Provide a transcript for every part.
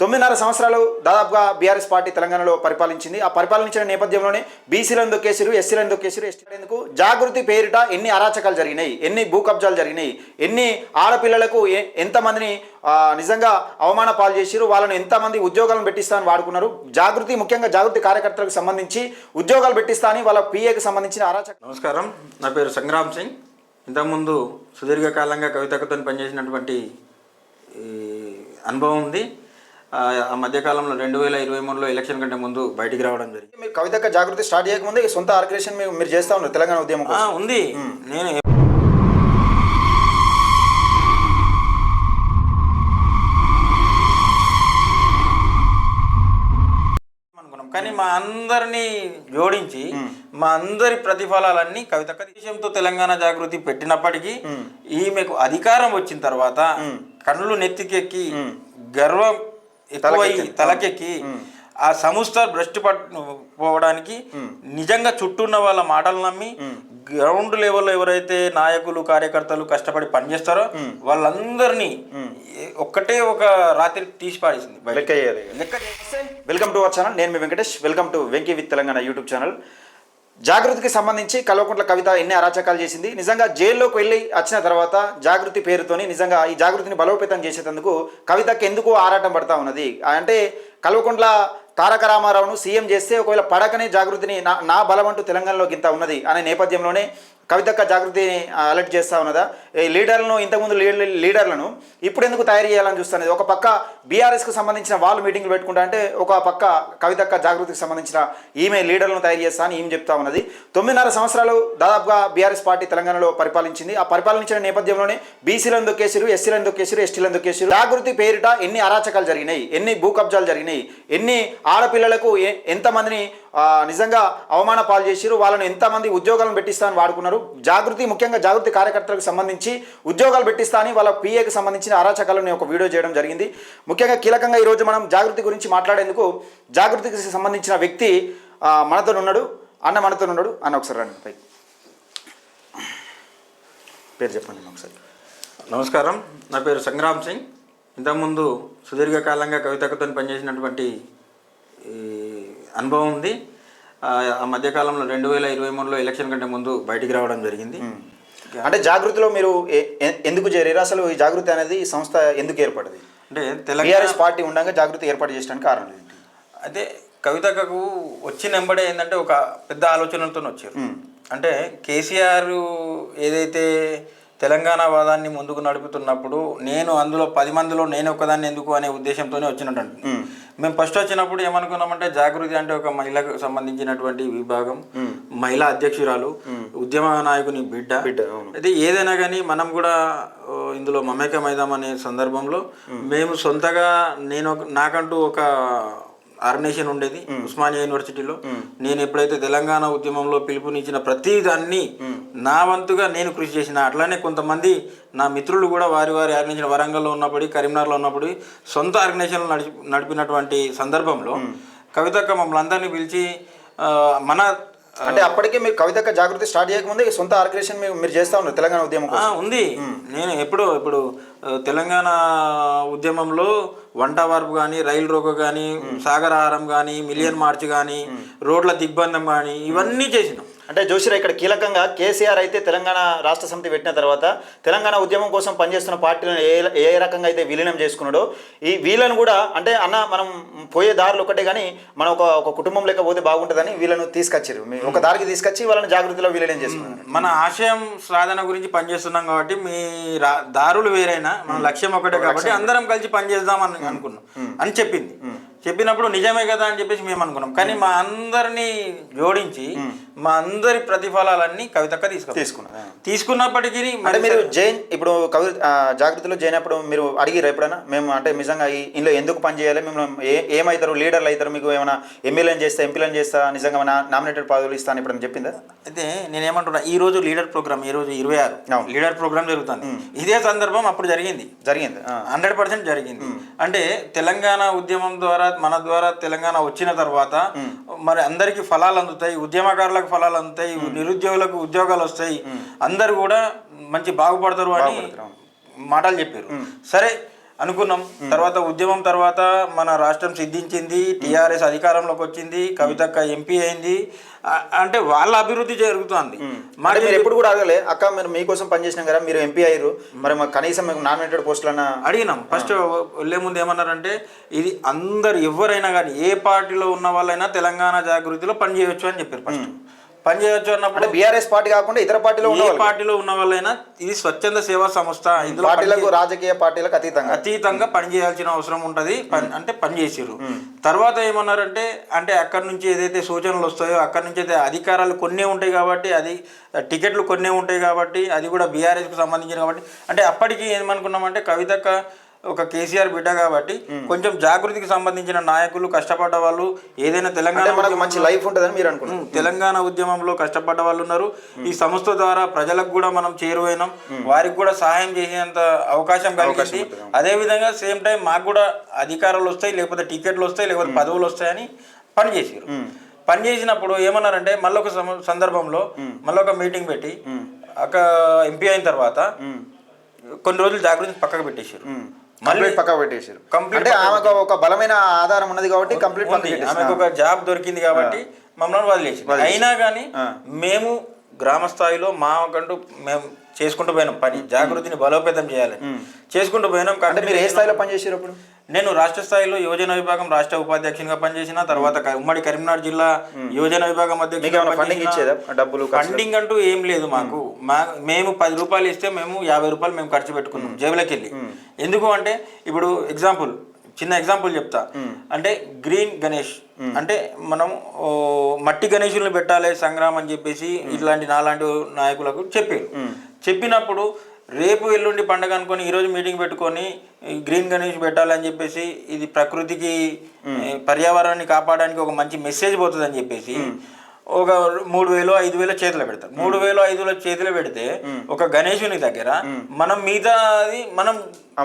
9.5 సంవత్సరాలు దాదాపుగా BRS party తెలంగాణలో పరిపాలించింది. ఆ పరిపాలించిన నేపథ్యంలోనే బీసీలను దొక్కేసిరు, ఎస్సీలను దొక్కేసిరు. ఎస్టీలకు జాగృతి పేరిట ఎన్ని అరాచకాలు జరిగినాయి, ఎన్ని భూ కబ్జాలు జరిగినాయి, ఎన్ని ఆడపిల్లలకు ఎంతమందిని నిజంగా అవమాన పాలు చేసిరు, వాళ్ళను ఎంతమంది ఉద్యోగాలను పెట్టిస్తానని వాడుకున్నారు. జాగృతి ముఖ్యంగా జాగృతి కార్యకర్తలకు సంబంధించి ఉద్యోగాలు పెట్టిస్తా అని వాళ్ళ పిఏకి సంబంధించిన అరాచకం. నమస్కారం, నా పేరు సంగ్రామ్ సింగ్. ఇంతకుముందు సుదీర్ఘకాలంగా కవితతో పనిచేసినటువంటి అనుభవం ఉంది. ఆ మధ్యకాలంలో 2023లో ఎలక్షన్ కంటే ముందు బయటికి రావడం జరిగింది. మీరు కవితక్క జాగృతి స్టార్ట్ చేయకముందే సొంత ఆర్గనైజేషన్ మీరు చేస్తా ఉన్నారు తెలంగాణ ఉద్యమం ఉంది. నేను అనుకున్నాం, కానీ మా అందరినీ జోడించి మా అందరి ప్రతిఫలాలన్నీ కవితక్క దేశంతో తెలంగాణ జాగృతి పెట్టినప్పటికీ ఈమెకు అధికారం వచ్చిన తర్వాత కన్నులు నెత్తికెక్కి గర్వం ఎక్కువై తలకెక్కి ఆ సంస్థ భ్రష్టు పోవడానికి నిజంగా చుట్టూ ఉన్న వాళ్ళ మాటలు నమ్మి గ్రౌండ్ లెవెల్లో ఎవరైతే నాయకులు కార్యకర్తలు కష్టపడి పనిచేస్తారో వాళ్ళందరినీ ఒక్కటే ఒక రాత్రి తీసి పాడేసింది. Welcome to our channel. నేను మీ Venkatesh. Welcome to Venky with Telangana YouTube channel. జాగృతికి సంబంధించి కల్వకుంట్ల కవిత ఎన్ని అరాచకాలు చేసింది. నిజంగా జైల్లోకి వెళ్ళి వచ్చిన తర్వాత జాగృతి పేరుతోని నిజంగా ఈ జాగృతిని బలోపేతం చేసేందుకు కవితకి ఎందుకు ఆరాటం పడతా ఉన్నది అంటే, కల్వకుంట్ల తారక రామారావును సీఎం చేస్తే ఒకవేళ పడకనే జాగృతిని నా బలం అంటూ తెలంగాణలో గింత ఉన్నది అనే నేపథ్యంలోనే కవితక్క జాగృతిని అలర్ట్ చేస్తూ ఉన్నదా. ఈ లీడర్లను ఇంతకుముందు లీడర్లను ఇప్పుడు ఎందుకు తయారు చేయాలని చూస్తున్నది. ఒక పక్క బీఆర్ఎస్కు సంబంధించిన వాళ్ళు మీటింగ్లు పెట్టుకుంటా అంటే, ఒక పక్క కవితక్క జాగృతికి సంబంధించిన ఈమె లీడర్లను తయారు చేస్తా అని ఈమె చెప్తా ఉన్నది. 9.5 సంవత్సరాలు దాదాపుగా బీఆర్ఎస్ పార్టీ తెలంగాణలో పరిపాలించింది. ఆ పరిపాలించిన నేపథ్యంలోనే బీసీలను దొక్కేసిరు, ఎస్సీలను దొక్కేసిరు, ఎస్టీలను దొక్కేసిరు. జాగృతి పేరిట ఎన్ని అరాచకాలు జరిగినాయి, ఎన్ని భూ కబ్జాలు జరిగినాయి, ఎన్ని ఆడపిల్లలకు ఎంతమందిని నిజంగా అవమాన పాలు చేసిరు, వాళ్ళను ఎంతమంది ఉద్యోగాలను పెట్టిస్తా అని వాడుకున్నారు. జాగృతి ముఖ్యంగా జాగృతి కార్యకర్తలకు సంబంధించి ఉద్యోగాలు పెట్టిస్తా అని వాళ్ళ పిఏకి సంబంధించిన అరాచకాలను నేను ఒక వీడియో చేయడం జరిగింది. ముఖ్యంగా కీలకంగా ఈరోజు మనం జాగృతి గురించి మాట్లాడేందుకు జాగృతికి సంబంధించిన వ్యక్తి మనతో ఉన్నాడు. మనతో ఉన్నాడు అన్న. ఒకసారి రండి పై పేరు చెప్పండి ఒకసారి. నమస్కారం, నా పేరు సంగ్రామ్ సింగ్. ఇంతకుముందు సుదీర్ఘకాలంగా కవితతో పనిచేసినటువంటి అనుభవం ఉంది. ఆ మధ్యకాలంలో 2023లో ఎలక్షన్ కంటే ముందు బయటికి రావడం జరిగింది. అంటే జాగృతిలో మీరు ఎందుకు చేరారు? అసలు ఈ జాగృతి అనేది ఈ సంస్థ ఎందుకు ఏర్పడింది? అంటే తెలంగాణ పార్టీ ఉండగా జాగృతి ఏర్పాటు చేయడానికి కారణం ఏంటి? అయితే కవితకు వచ్చిన వెంబడే ఏంటంటే ఒక పెద్ద ఆలోచనలతో వచ్చారు. అంటే కేసీఆర్ ఏదైతే తెలంగాణ వాదాన్ని ముందుకు నడుపుతున్నప్పుడు నేను అందులో 10 మందిలో నేను ఒకదాన్ని ఎందుకు అనే ఉద్దేశంతోనే వచ్చినట్టు. మేము ఫస్ట్ వచ్చినప్పుడు ఏమనుకున్నామంటే, జాగృతి అంటే ఒక మహిళకు సంబంధించినటువంటి విభాగం, మహిళా అధ్యక్షురాలు, ఉద్యమ నాయకుని బిడ్డ. అయితే ఏదైనా కానీ మనం కూడా ఇందులో మమేకమైదాం అనే సందర్భంలో మేము సొంతగా నాకంటూ ఒక ఆర్గనైజేషన్ ఉండేది ఉస్మానియా యూనివర్సిటీలో. నేను ఎప్పుడైతే తెలంగాణ ఉద్యమంలో పిలుపునిచ్చిన ప్రతి దాన్ని నా వంతుగా నేను కృషి చేసిన, అట్లానే కొంతమంది నా మిత్రులు కూడా వారి ఆర్గనైజేషన్ వరంగల్లో ఉన్నప్పుడు, కరీంనగర్లో ఉన్నప్పుడు సొంత ఆర్గనైజేషన్లు నడిపినటువంటి సందర్భంలో కవితక్క మమ్మల్ని అందరినీ పిలిచి మన అంటే అప్పటికే మీరు కవితక్క జాగృతి స్టార్ట్ చేయకముందే సొంత ఆర్గనైజేషన్ మీరు చేస్తా ఉన్నారు తెలంగాణ ఉద్యమం ఉంది. నేను ఇప్పుడు తెలంగాణ ఉద్యమంలో వంట వార్పు కానీ, రైలు రోకో కానీ, సాగరహారం కానీ, మిలియన్ మార్చ్ కానీ, రోడ్ల దిగ్బంధం కానీ ఇవన్నీ చేసినాం. అంటే జోషిరా, ఇక్కడ కీలకంగా కేసీఆర్ అయితే తెలంగాణ రాష్ట్ర సమితి పెట్టిన తర్వాత తెలంగాణ ఉద్యమం కోసం పనిచేస్తున్న పార్టీలను ఏ రకంగా అయితే విలీనం చేసుకున్నాడో, ఈ వీళ్ళను కూడా అంటే మనం పోయే దారులు ఒకటే కానీ మనం ఒక కుటుంబం లెక్క పోతే బాగుంటుందని వీళ్ళను తీసుకొచ్చారు. ఒక దారికి తీసుకొచ్చి వాళ్ళని జాగృతిలో విలీనం చేసుకున్నారు. మన ఆశయం సాధన గురించి పనిచేస్తున్నాం కాబట్టి మీ దారులు వేరైనా మన లక్ష్యం ఒకటే కాబట్టి అందరం కలిసి పనిచేద్దాం అని అనుకున్నాం అని చెప్పినప్పుడు నిజమే కదా అని చెప్పేసి మేము అనుకున్నాం. కానీ మా అందరినీ జోడించి మా అందరి ప్రతిఫలాలన్నీ కవితక్క తీసుకున్నప్పటికీ అంటే మీరు ఇప్పుడు జాగృతిలో అయినప్పుడు మీరు అడిగిరు ఎప్పుడైనా మేము అంటే నిజంగా ఇందులో ఎందుకు పని చేయాలి, మేము ఏమవుతారు, లీడర్లు అవుతారు, మీకు ఏమైనా ఎమ్మెల్యేని చేస్తా, ఎంపీలను చేస్తా, నిజంగా నామినేటెడ్ పదవులు ఇస్తాను ఇప్పుడు చెప్పిందా? అయితే నేనేమంటున్నా, ఈ రోజు లీడర్ ప్రోగ్రామ్, ఈ రోజు 26 లీడర్ ప్రోగ్రామ్ జరుగుతుంది. ఇదే సందర్భం అప్పుడు జరిగింది 100% జరిగింది. అంటే తెలంగాణ ఉద్యమం ద్వారా మన ద్వారా తెలంగాణ వచ్చిన తర్వాత మరి అందరికి ఫలాలు అందుతాయి, ఉద్యమకారులకు ఫలాలు అందుతాయి, నిరుద్యోగులకు ఉద్యోగాలు వస్తాయి, అందరు కూడా మంచి బాగుపడతారు అని మాటలు చెప్పారు. సరే, అనుకున్నాం. తర్వాత ఉద్యమం తర్వాత మన రాష్ట్రం సిద్ధించింది, టీఆర్ఎస్ అధికారంలోకి వచ్చింది, కవితక్క ఎంపీ అయింది. అంటే వాళ్ళ అభివృద్ధి జరుగుతుంది. మరి మీరు ఎప్పుడు కూడా అడగలే అక్క మీరు మీకోసం పనిచేసినాం కదా మీరు ఎంపీ అయ్యారు మరి మాకు కనీసం మీకు నామినేటెడ్ పోస్టులన్నా అడిగినాం. ఫస్ట్ వెళ్ళే ముందు ఏమన్నారంటే ఇది అందరు ఎవరైనా కానీ ఏ పార్టీలో ఉన్న వాళ్ళైనా తెలంగాణ జాగృతిలో పనిచేయవచ్చు అని చెప్పారు. ఫస్ట్ పనిచేయవచ్చు అన్నప్పుడు బీఆర్ఎస్ పార్టీ కాకుండా ఇతర పార్టీలో ఏ పార్టీలో ఉన్న వాళ్ళైనా ఇది స్వచ్ఛంద సేవా సంస్థ, ఇందులో పార్టీలకు రాజకీయ పార్టీలకు అతీతంగా పనిచేయాల్సిన అవసరం ఉంటుంది. అంటే పనిచేసారు. తర్వాత ఏమన్నారంటే అంటే అక్కడి నుంచి ఏదైతే సూచనలు వస్తాయో అక్కడి నుంచి అయితే అధికారాలు కొన్నే ఉంటాయి కాబట్టి అది టికెట్లు కొన్నే ఉంటాయి కాబట్టి అది కూడా బీఆర్ఎస్కి సంబంధించిన కాబట్టి అంటే అప్పటికి ఏమనుకున్నామంటే కవితక్క ఒక కేసీఆర్ బిడ్డ కాబట్టి కొంచెం జాగృతికి సంబంధించిన నాయకులు కష్టపడ్డ వాళ్ళు ఏదైనా తెలంగాణ మంచి లైఫ్ ఉంటుందని మీరు అనుకున్నారు. తెలంగాణ ఉద్యమంలో కష్టపడ్డ వాళ్ళు ఉన్నారు. ఈ సంస్థ ద్వారా ప్రజలకు కూడా మనం చేరువైనాం, వారికి కూడా సహాయం చేసేంత అవకాశం కలిగింది. అదేవిధంగా సేమ్ టైం మాకు కూడా అధికారాలు వస్తాయి, లేకపోతే టికెట్లు వస్తాయి, లేకపోతే పదవులు వస్తాయని పనిచేసారు. పనిచేసినప్పుడు ఏమన్నారంటే మళ్ళీ ఒక సందర్భంలో మళ్ళీ ఒక మీటింగ్ పెట్టి ఒక ఎంపీ అయిన తర్వాత కొన్ని రోజులు జాగృతి పక్కకు పెట్టేశారు. మళ్ళీ పక్కకు పెట్టేశారు. అంటే ఆమెకు ఒక బలమైన ఆధారం ఉన్నది కాబట్టి కంప్లీట్ ఆమెకు ఒక జాబ్ దొరికింది కాబట్టి మమ్మల్ని వదిలేసి. అయినా కానీ మేము గ్రామ స్థాయిలో మాకంటూ మేము చేసుకుంటూ పోయినాం పని, జాగృతిని బలోపేతం చేయాలని చేసుకుంటూ పోయినాం. అంటే మీరు ఏ స్థాయిలో పనిచేసారు అప్పుడు? నేను రాష్ట్ర స్థాయిలో యువజన విభాగం రాష్ట్ర ఉపాధ్యక్షునిగా పనిచేసిన తర్వాత ఉమ్మడి కరీంనగర్ జిల్లా యువజన విభాగం అధ్యక్షుడు. ఫండింగ్ అంటూ ఏం లేదు మాకు. మేము 10 రూపాయలు ఇస్తే మేము 50 రూపాయలు మేము ఖర్చు పెట్టుకున్నాం జేబులోకి వెళ్ళి. ఎందుకు అంటే ఇప్పుడు చిన్న ఎగ్జాంపుల్ చెప్తా. అంటే గ్రీన్ గణేష్ అంటే మనం మట్టి గణేషుల్ని పెట్టాలి సంగ్రామం అని చెప్పేసి ఇట్లాంటి నాలాంటి నాయకులకు చెప్పినప్పుడు రేపు ఎల్లుండి పండగ అనుకొని ఈరోజు మీటింగ్ పెట్టుకొని గ్రీన్ గణేష్ పెట్టాలని చెప్పేసి ఇది ప్రకృతికి పర్యావరణాన్ని కాపాడడానికి ఒక మంచి మెసేజ్ పోతుంది అని చెప్పేసి ఒక 3,000 5,000 చేతిలో పెడతారు. 3,000 5,000 చేతిలో పెడితే ఒక గణేశుని దగ్గర మనం మిగతాది మనం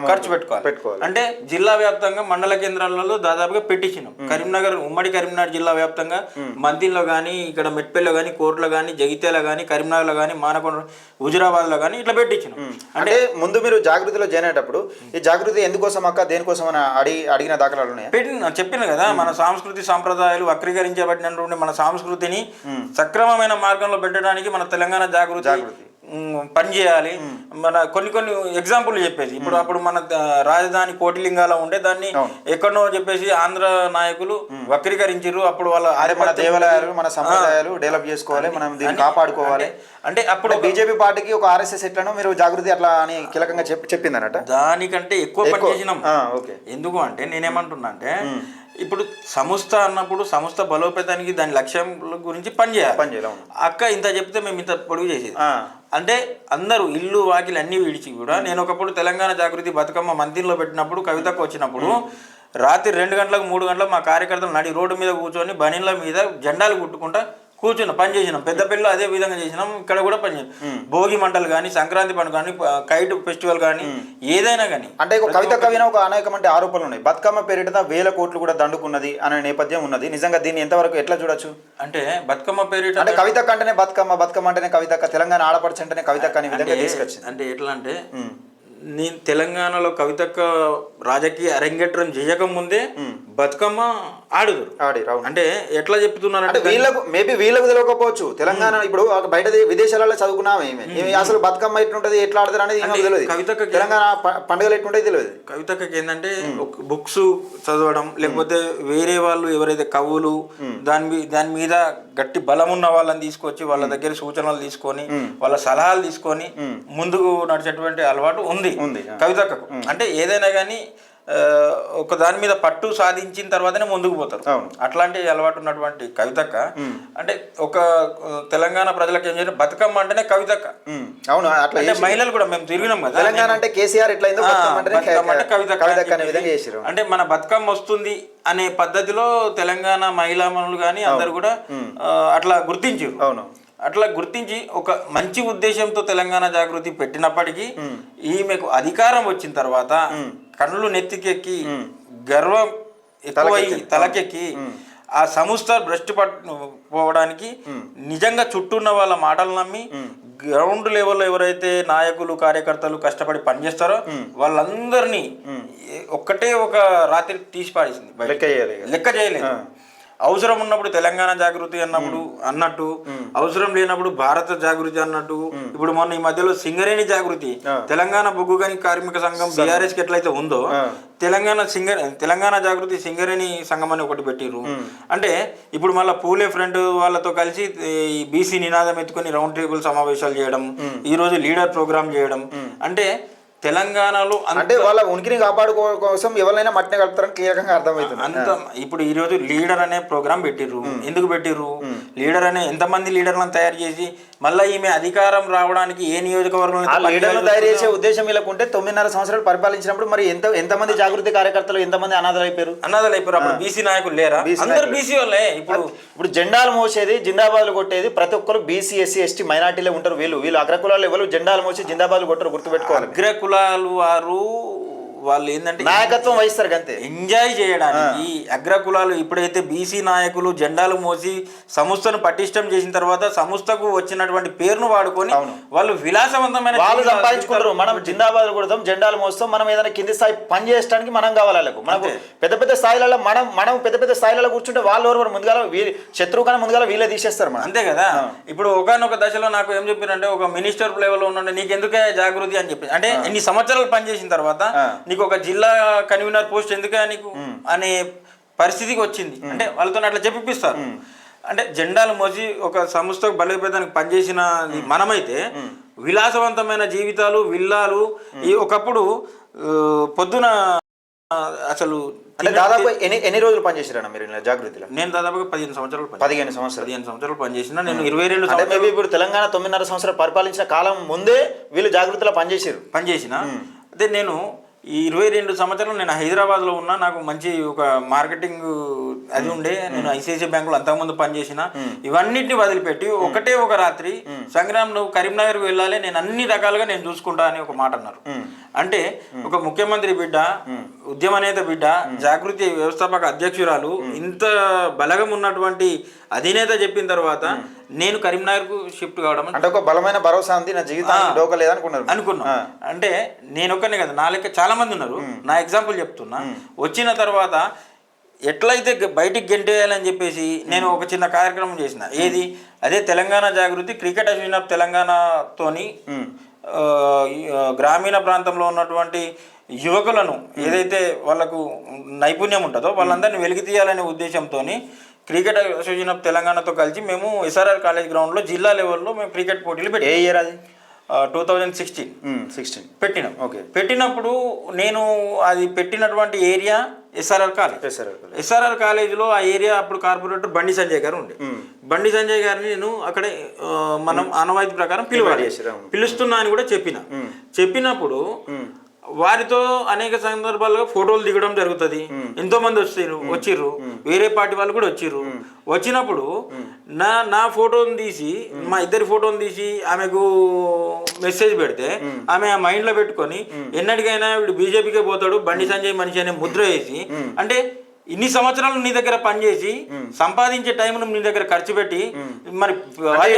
ఖర్చు పెట్టుకోవాలి. అంటే జిల్లా వ్యాప్తంగా మండల కేంద్రాలలో దాదాపుగా పెట్టించినాం. కరీంనగర్ ఉమ్మడి కరీంనగర్ జిల్లా వ్యాప్తంగా మంతిలో కానీ ఇక్కడ మెట్పల్లిలో కానీ కోర్టులో కానీ జగిత్యాల కానీ కరీంనగర్లో కానీ మానకొండ హుజురాబాద్లో కానీ ఇట్లా పెట్టించినాం. అంటే ముందు మీరు జాగృతిలో జాయిన్ అయ్యేటప్పుడు ఈ జాగృతి ఎందుకోసం అక్క దేనికోసం అని అడిగిన దాఖలాలు ఉన్నాయి? చెప్పిన కదా మన సాంస్కృతిక సాంప్రదాయాలు వక్రీకరించబడినటువంటి మన సంస్కృతిని సక్రమమైన మార్గంలో పెట్టడానికి మన తెలంగాణ జాగృతి పనిచేయాలి. మన కొన్ని ఎగ్జాంపుల్ చెప్పేసి అప్పుడు మన రాజధాని కోటిలింగాలో ఉండే దాన్ని ఎక్కడనో చెప్పేసి ఆంధ్ర నాయకులు వక్రీకరించారు. అప్పుడు మన దేవాలయాలు మన సంప్రదాయాలు డెవలప్ చేసుకోవాలి, మనం దీన్ని కాపాడుకోవాలి. అంటే అప్పుడు బీజేపీ పార్టీకి ఒక ఆర్ఎస్ఎస్ ఎట్లనో మీరు జాగృతి అట్లా అని కీలకంగా చెప్పిందన్నట. దానికంటే ఎక్కువ పనిచేసినాం. ఎందుకు అంటే నేనేమంటున్నా అంటే ఇప్పుడు సంస్థ అన్నప్పుడు సంస్థ బలోపేతానికి దాని లక్ష్యం గురించి పనిచేయాలి. అక్క ఇంత చెప్తే మేము ఇంత పొడుగు చేసేది. అంటే అందరూ ఇల్లు వాకిలు అన్ని విడిచి కూడా నేను ఒకప్పుడు తెలంగాణ జాగృతి బతుకమ్మ మందిర్లో పెట్టినప్పుడు కవితకు వచ్చినప్పుడు రాత్రి 2 గంటలకు 3 గంటలకు మా కార్యకర్తలు నడి రోడ్డు మీద కూర్చొని బనీళ్ళ మీద జెండాలు కుట్టుకుంటా కూర్చున్నాం, పని చేసినాం. పెద్దపల్లిలో అదే విధంగా చేసినాం, ఇక్కడ కూడా పని చేసినాం. భోగి మంటలు కానీ సంక్రాంతి పండుగ కానీ కైట్ ఫెస్టివల్ కానీ ఏదైనా కానీ. అంటే కవిత కవిన ఒక అనేకమంటే ఆరోపణలు ఉన్నాయి. బతుకమ్మ పేరిట 1000 కోట్లు కూడా దండుకున్నది అనే నేపథ్యం ఉన్నది. నిజంగా దీన్ని ఎంతవరకు ఎట్లా చూడొచ్చు? అంటే బతుకమ్మ పేరిట అంటే కవితక్క అంటేనే బతుకమ్మ అంటేనే కవితక్క, తెలంగాణ ఆడపడుచు అంటేనే కవితక్క అనే విధంగా తీసుకొచ్చింది. అంటే ఎట్లా అంటే నేను తెలంగాణలో కవితక్క రాజకీయ అరంగేట్రం చేయకముందే బతుకమ్మ ఆడుదురు. అంటే ఎట్లా చెప్తున్నారంటే వీళ్ళకు తెలియకపోవచ్చు. తెలంగాణ ఇప్పుడు బయట విదేశాలలో చదువుకున్నామే అసలు బతుకమ్మ ఎట్లుంటది ఎట్లా ఆడతారు అనేది తెలియదు. కవితక్క తెలంగాణ పండుగలు ఎట్లుంటాయి తెలియదు. కవితక్కకి ఏంటంటే బుక్స్ చదవడం లేకపోతే వేరే వాళ్ళు ఎవరైతే కవులు దాని మీద గట్టి బలం ఉన్న వాళ్ళని తీసుకొచ్చి వాళ్ళ దగ్గర సూచనలు తీసుకొని వాళ్ళ సలహాలు తీసుకొని ముందుకు నడిచేటువంటి అలవాటు ఉంది కవితక్కకు. అంటే ఏదైనా కానీ ఒక దాని మీద పట్టు సాధించిన తర్వాతనే ముందుకు పోతారు. అట్లాంటి అలవాటు ఉన్నటువంటి కవితక్క అంటే ఒక తెలంగాణ ప్రజలకు ఏం చేయాలి, బతుకమ్మ అంటేనే కవితక్క. అవును, అట్లా మహిళలు కూడా మేము తిరిగినాం కదా. తెలంగాణ అంటే కేసీఆర్ ఎట్లా అంటే మన బతుకమ్మ వస్తుంది అనే పద్ధతిలో తెలంగాణ మహిళా మనులు కానీ అందరు కూడా అట్లా గుర్తించారు. అవును, అట్లా గుర్తించి ఒక మంచి ఉద్దేశంతో తెలంగాణ జాగృతి పెట్టినప్పటికీ ఈమెకు అధికారం వచ్చిన తర్వాత కన్నులు నెత్తికెక్కి గర్వం ఎక్కువై తలకెక్కి ఆ సంస్థ భ్రష్టు పోవడానికి నిజంగా చుట్టూ ఉన్న వాళ్ళ మాటలు నమ్మి గ్రౌండ్ లెవెల్లో ఎవరైతే నాయకులు కార్యకర్తలు కష్టపడి పనిచేస్తారో వాళ్ళందరినీ ఒక్కటే ఒక రాత్రి తీసి పాడేసింది, లెక్క చేయలేదు. అవసరం ఉన్నప్పుడు తెలంగాణ జాగృతి అన్నట్టు అవసరం లేనప్పుడు భారత జాగృతి అన్నట్టు. ఇప్పుడు మొన్న ఈ మధ్యలో సింగరేణి జాగృతి, తెలంగాణ బొగ్గు గని కార్మిక సంఘం బీఆర్ఎస్ కి ఎట్లయితే ఉందో తెలంగాణ జాగృతి సింగరేణి సంఘం అని ఒకటి పెట్టిర్రు. అంటే ఇప్పుడు మళ్ళీ పూలే ఫ్రంట్ వాళ్ళతో కలిసి ఈ బీసీ నినాదం ఎత్తుకొని రౌండ్ టేబుల్ సమావేశాలు చేయడం, ఈ రోజు లీడర్ ప్రోగ్రామ్ చేయడం. అంటే తెలంగాణలో అంటే వాళ్ళ ఉనికిని కాపాడుకో కోసం ఎవరైనా మట్టిని కలుపుతారని క్లియర్గా అర్థమవుతుంది. అంత ఇప్పుడు ఈ రోజు లీడర్ అనే ప్రోగ్రామ్ పెట్టిర్రు. ఎందుకు పెట్టిర్రు? లీడర్ అనే ఎంతమంది లీడర్లను తయారు చేసి మళ్ళీ ఈమె అధికారం రావడానికి ఏ నియోజకవర్గంలో లీడర్లు తయారు చేసే ఉద్దేశం వీళ్ళకు ఉంటే 9.5 సంవత్సరాలు పరిపాలించినప్పుడు మరి ఎంతమంది జాగృతి కార్యకర్తలు ఎంతమంది అనాథలు అయిపోయారు? అప్పుడు బీసీ నాయకులు లేరా? అందరు బీసీ వాళ్ళే. ఇప్పుడు జెండాలు మోసేది జిందాబాద్లు కొట్టేది ప్రతి ఒక్కరు బీసీ ఎస్సీ ఎస్టీ మైనార్టీలే ఉంటారు. వీళ్ళు అగ్రకులాలు ఎవరు జెండాలు మోసి జిందాబాద్లు కొట్టరు, గుర్తుపెట్టుకోవాలి. అగ్రకులాలు వాళ్ళు ఏంటంటే నాయకత్వం వహిస్తారు అంతే, ఎంజాయ్ చేయడానికి. అగ్రకులాలు ఇప్పుడైతే బీసీ నాయకులు జెండాలు మోసి సంస్థను పటిష్టం చేసిన తర్వాత సంస్థకు వచ్చినటువంటి పేరును వాడుకొని వాళ్ళు విలాసవంతమైన వాళ్ళు సంపాదించుకుంటారు. మనం జిందాబాద్ కొడతాం, జెండాలు మోస్తాం. మనం ఏదైనా కింది స్థాయి పని చేయడానికి మనం కావాలి వాళ్ళకు. మనకు పెద్ద పెద్ద స్థాయిలలో మనం పెద్ద పెద్ద స్థాయిలలో కూర్చుంటే వాళ్ళు ఎవరు ముందుగా శత్రువు కన్నా ముందుగా వీళ్ళే తీసేస్తారు మనం. అంతే కదా. ఇప్పుడు ఒకనొక దశలో నాకు ఏం చెప్పారంటే ఒక మినిస్టర్ లెవెల్లో ఉన్నాడు, నీకెందుకే జాగృతి అని చెప్పి. అంటే ఇన్ని సంవత్సరాలు పనిచేసిన తర్వాత నీకు ఒక జిల్లా కన్వీనర్ పోస్ట్ ఎందుకే నీకు అనే పరిస్థితికి వచ్చింది. అంటే వాళ్ళతో అట్లా చెప్పిస్తారు. అంటే జెండాలు మోసి ఒక సంస్థకు బలోపేతానికి పనిచేసిన మనమైతే విలాసవంతమైన జీవితాలు విల్లాలు. ఈ ఒకప్పుడు పొద్దున అసలు దాదాపు ఎన్ని రోజులు పనిచేసారా మీరు జాగృతిలో? నేను దాదాపుగా 15 సంవత్సరాలు 15 సంవత్సరాలు పనిచేసిన. నేను 22 సంవత్సరాలు. ఇప్పుడు తెలంగాణ 9.5 సంవత్సరాలు పరిపాలించిన కాలం ముందే వీళ్ళు జాగృతిలో పనిచేసిన. అదే నేను ఈ 22 సంవత్సరాలు నేను హైదరాబాద్లో ఉన్నా. నాకు మంచి ఒక మార్కెటింగ్ అది ఉండే. నేను ఐసిఐసిఐ బ్యాంకులో అంతకుముందు పనిచేసిన. ఇవన్నిటిని వదిలిపెట్టి ఒకటే ఒక రాత్రి సంగ్రామ్ నువ్వు కరీంనగర్కి వెళ్ళాలి, నేను అన్ని రకాలుగా నేను చూసుకుంటా అని ఒక మాట అన్నారు. అంటే ఒక ముఖ్యమంత్రి బిడ్డ, ఉద్యమ నేత బిడ్డ, జాగృతి వ్యవస్థాపక అధ్యక్షురాలు, ఇంత బలగం ఉన్నటువంటి అధినేత చెప్పిన తర్వాత నేను కరీంనగర్కు షిఫ్ట్ కావడం అంటే ఒక బలమైన భరోసా ఉంది, నా జీవితానికి అనుకున్నా. అంటే నేను ఒక్కనే కదా, నా లెక్క చాలా మంది ఉన్నారు. నా ఎగ్జాంపుల్ చెప్తున్నా. వచ్చిన తర్వాత ఎట్లయితే బయటికి గెంటేయాలని చెప్పేసి నేను ఒక చిన్న కార్యక్రమం చేసిన. ఏది? అదే తెలంగాణ జాగృతి క్రికెట్ అసోసియేషన్ ఆఫ్ తెలంగాణతోని గ్రామీణ ప్రాంతంలో ఉన్నటువంటి యువకులను ఏదైతే వాళ్ళకు నైపుణ్యం ఉంటుందో వాళ్ళందరినీ వెలికి తీయాలనే ఉద్దేశంతో క్రికెట్ అసోసియేషన్ ఆఫ్ తెలంగాణతో కలిసి మేము ఎస్ఆర్ఆర్ కాలేజ్ గ్రౌండ్లో జిల్లా లెవెల్లో మేము క్రికెట్ పోటీలు పెట్టి. ఏ ఇయర్ అది? 2016 పెట్టినాం. ఓకే. పెట్టినప్పుడు నేను అది పెట్టినటువంటి ఏరియా ఎస్ఆర్ఆర్ కాలేజీలో ఆ ఏరియా అప్పుడు కార్పొరేటర్ బండి సంజయ్ గారు ఉండే. బండి సంజయ్ గారిని నేను అక్కడే మనం ఆనవాయితీ ప్రకారం పిలుస్తున్నా అని కూడా చెప్పినప్పుడు వారితో అనేక సందర్భాలుగా ఫోటోలు దిగడం జరుగుతుంది. ఎంతో మంది వచ్చిర్రు, వేరే పార్టీ వాళ్ళు కూడా వచ్చినప్పుడు నా ఫోటోని తీసి, మా ఇద్దరి ఫోటోని తీసి ఆమెకు మెసేజ్ పెడితే ఆమె ఆ మైండ్ లో పెట్టుకొని ఎన్నటికైనా వీడు బీజేపీకే పోతాడు, బండి సంజయ్ మనిషి అనే ముద్ర వేసి, అంటే ఇన్ని సంవత్సరాలు నీ దగ్గర పనిచేసి సంపాదించే టైంను నీ దగ్గర ఖర్చు పెట్టి మరి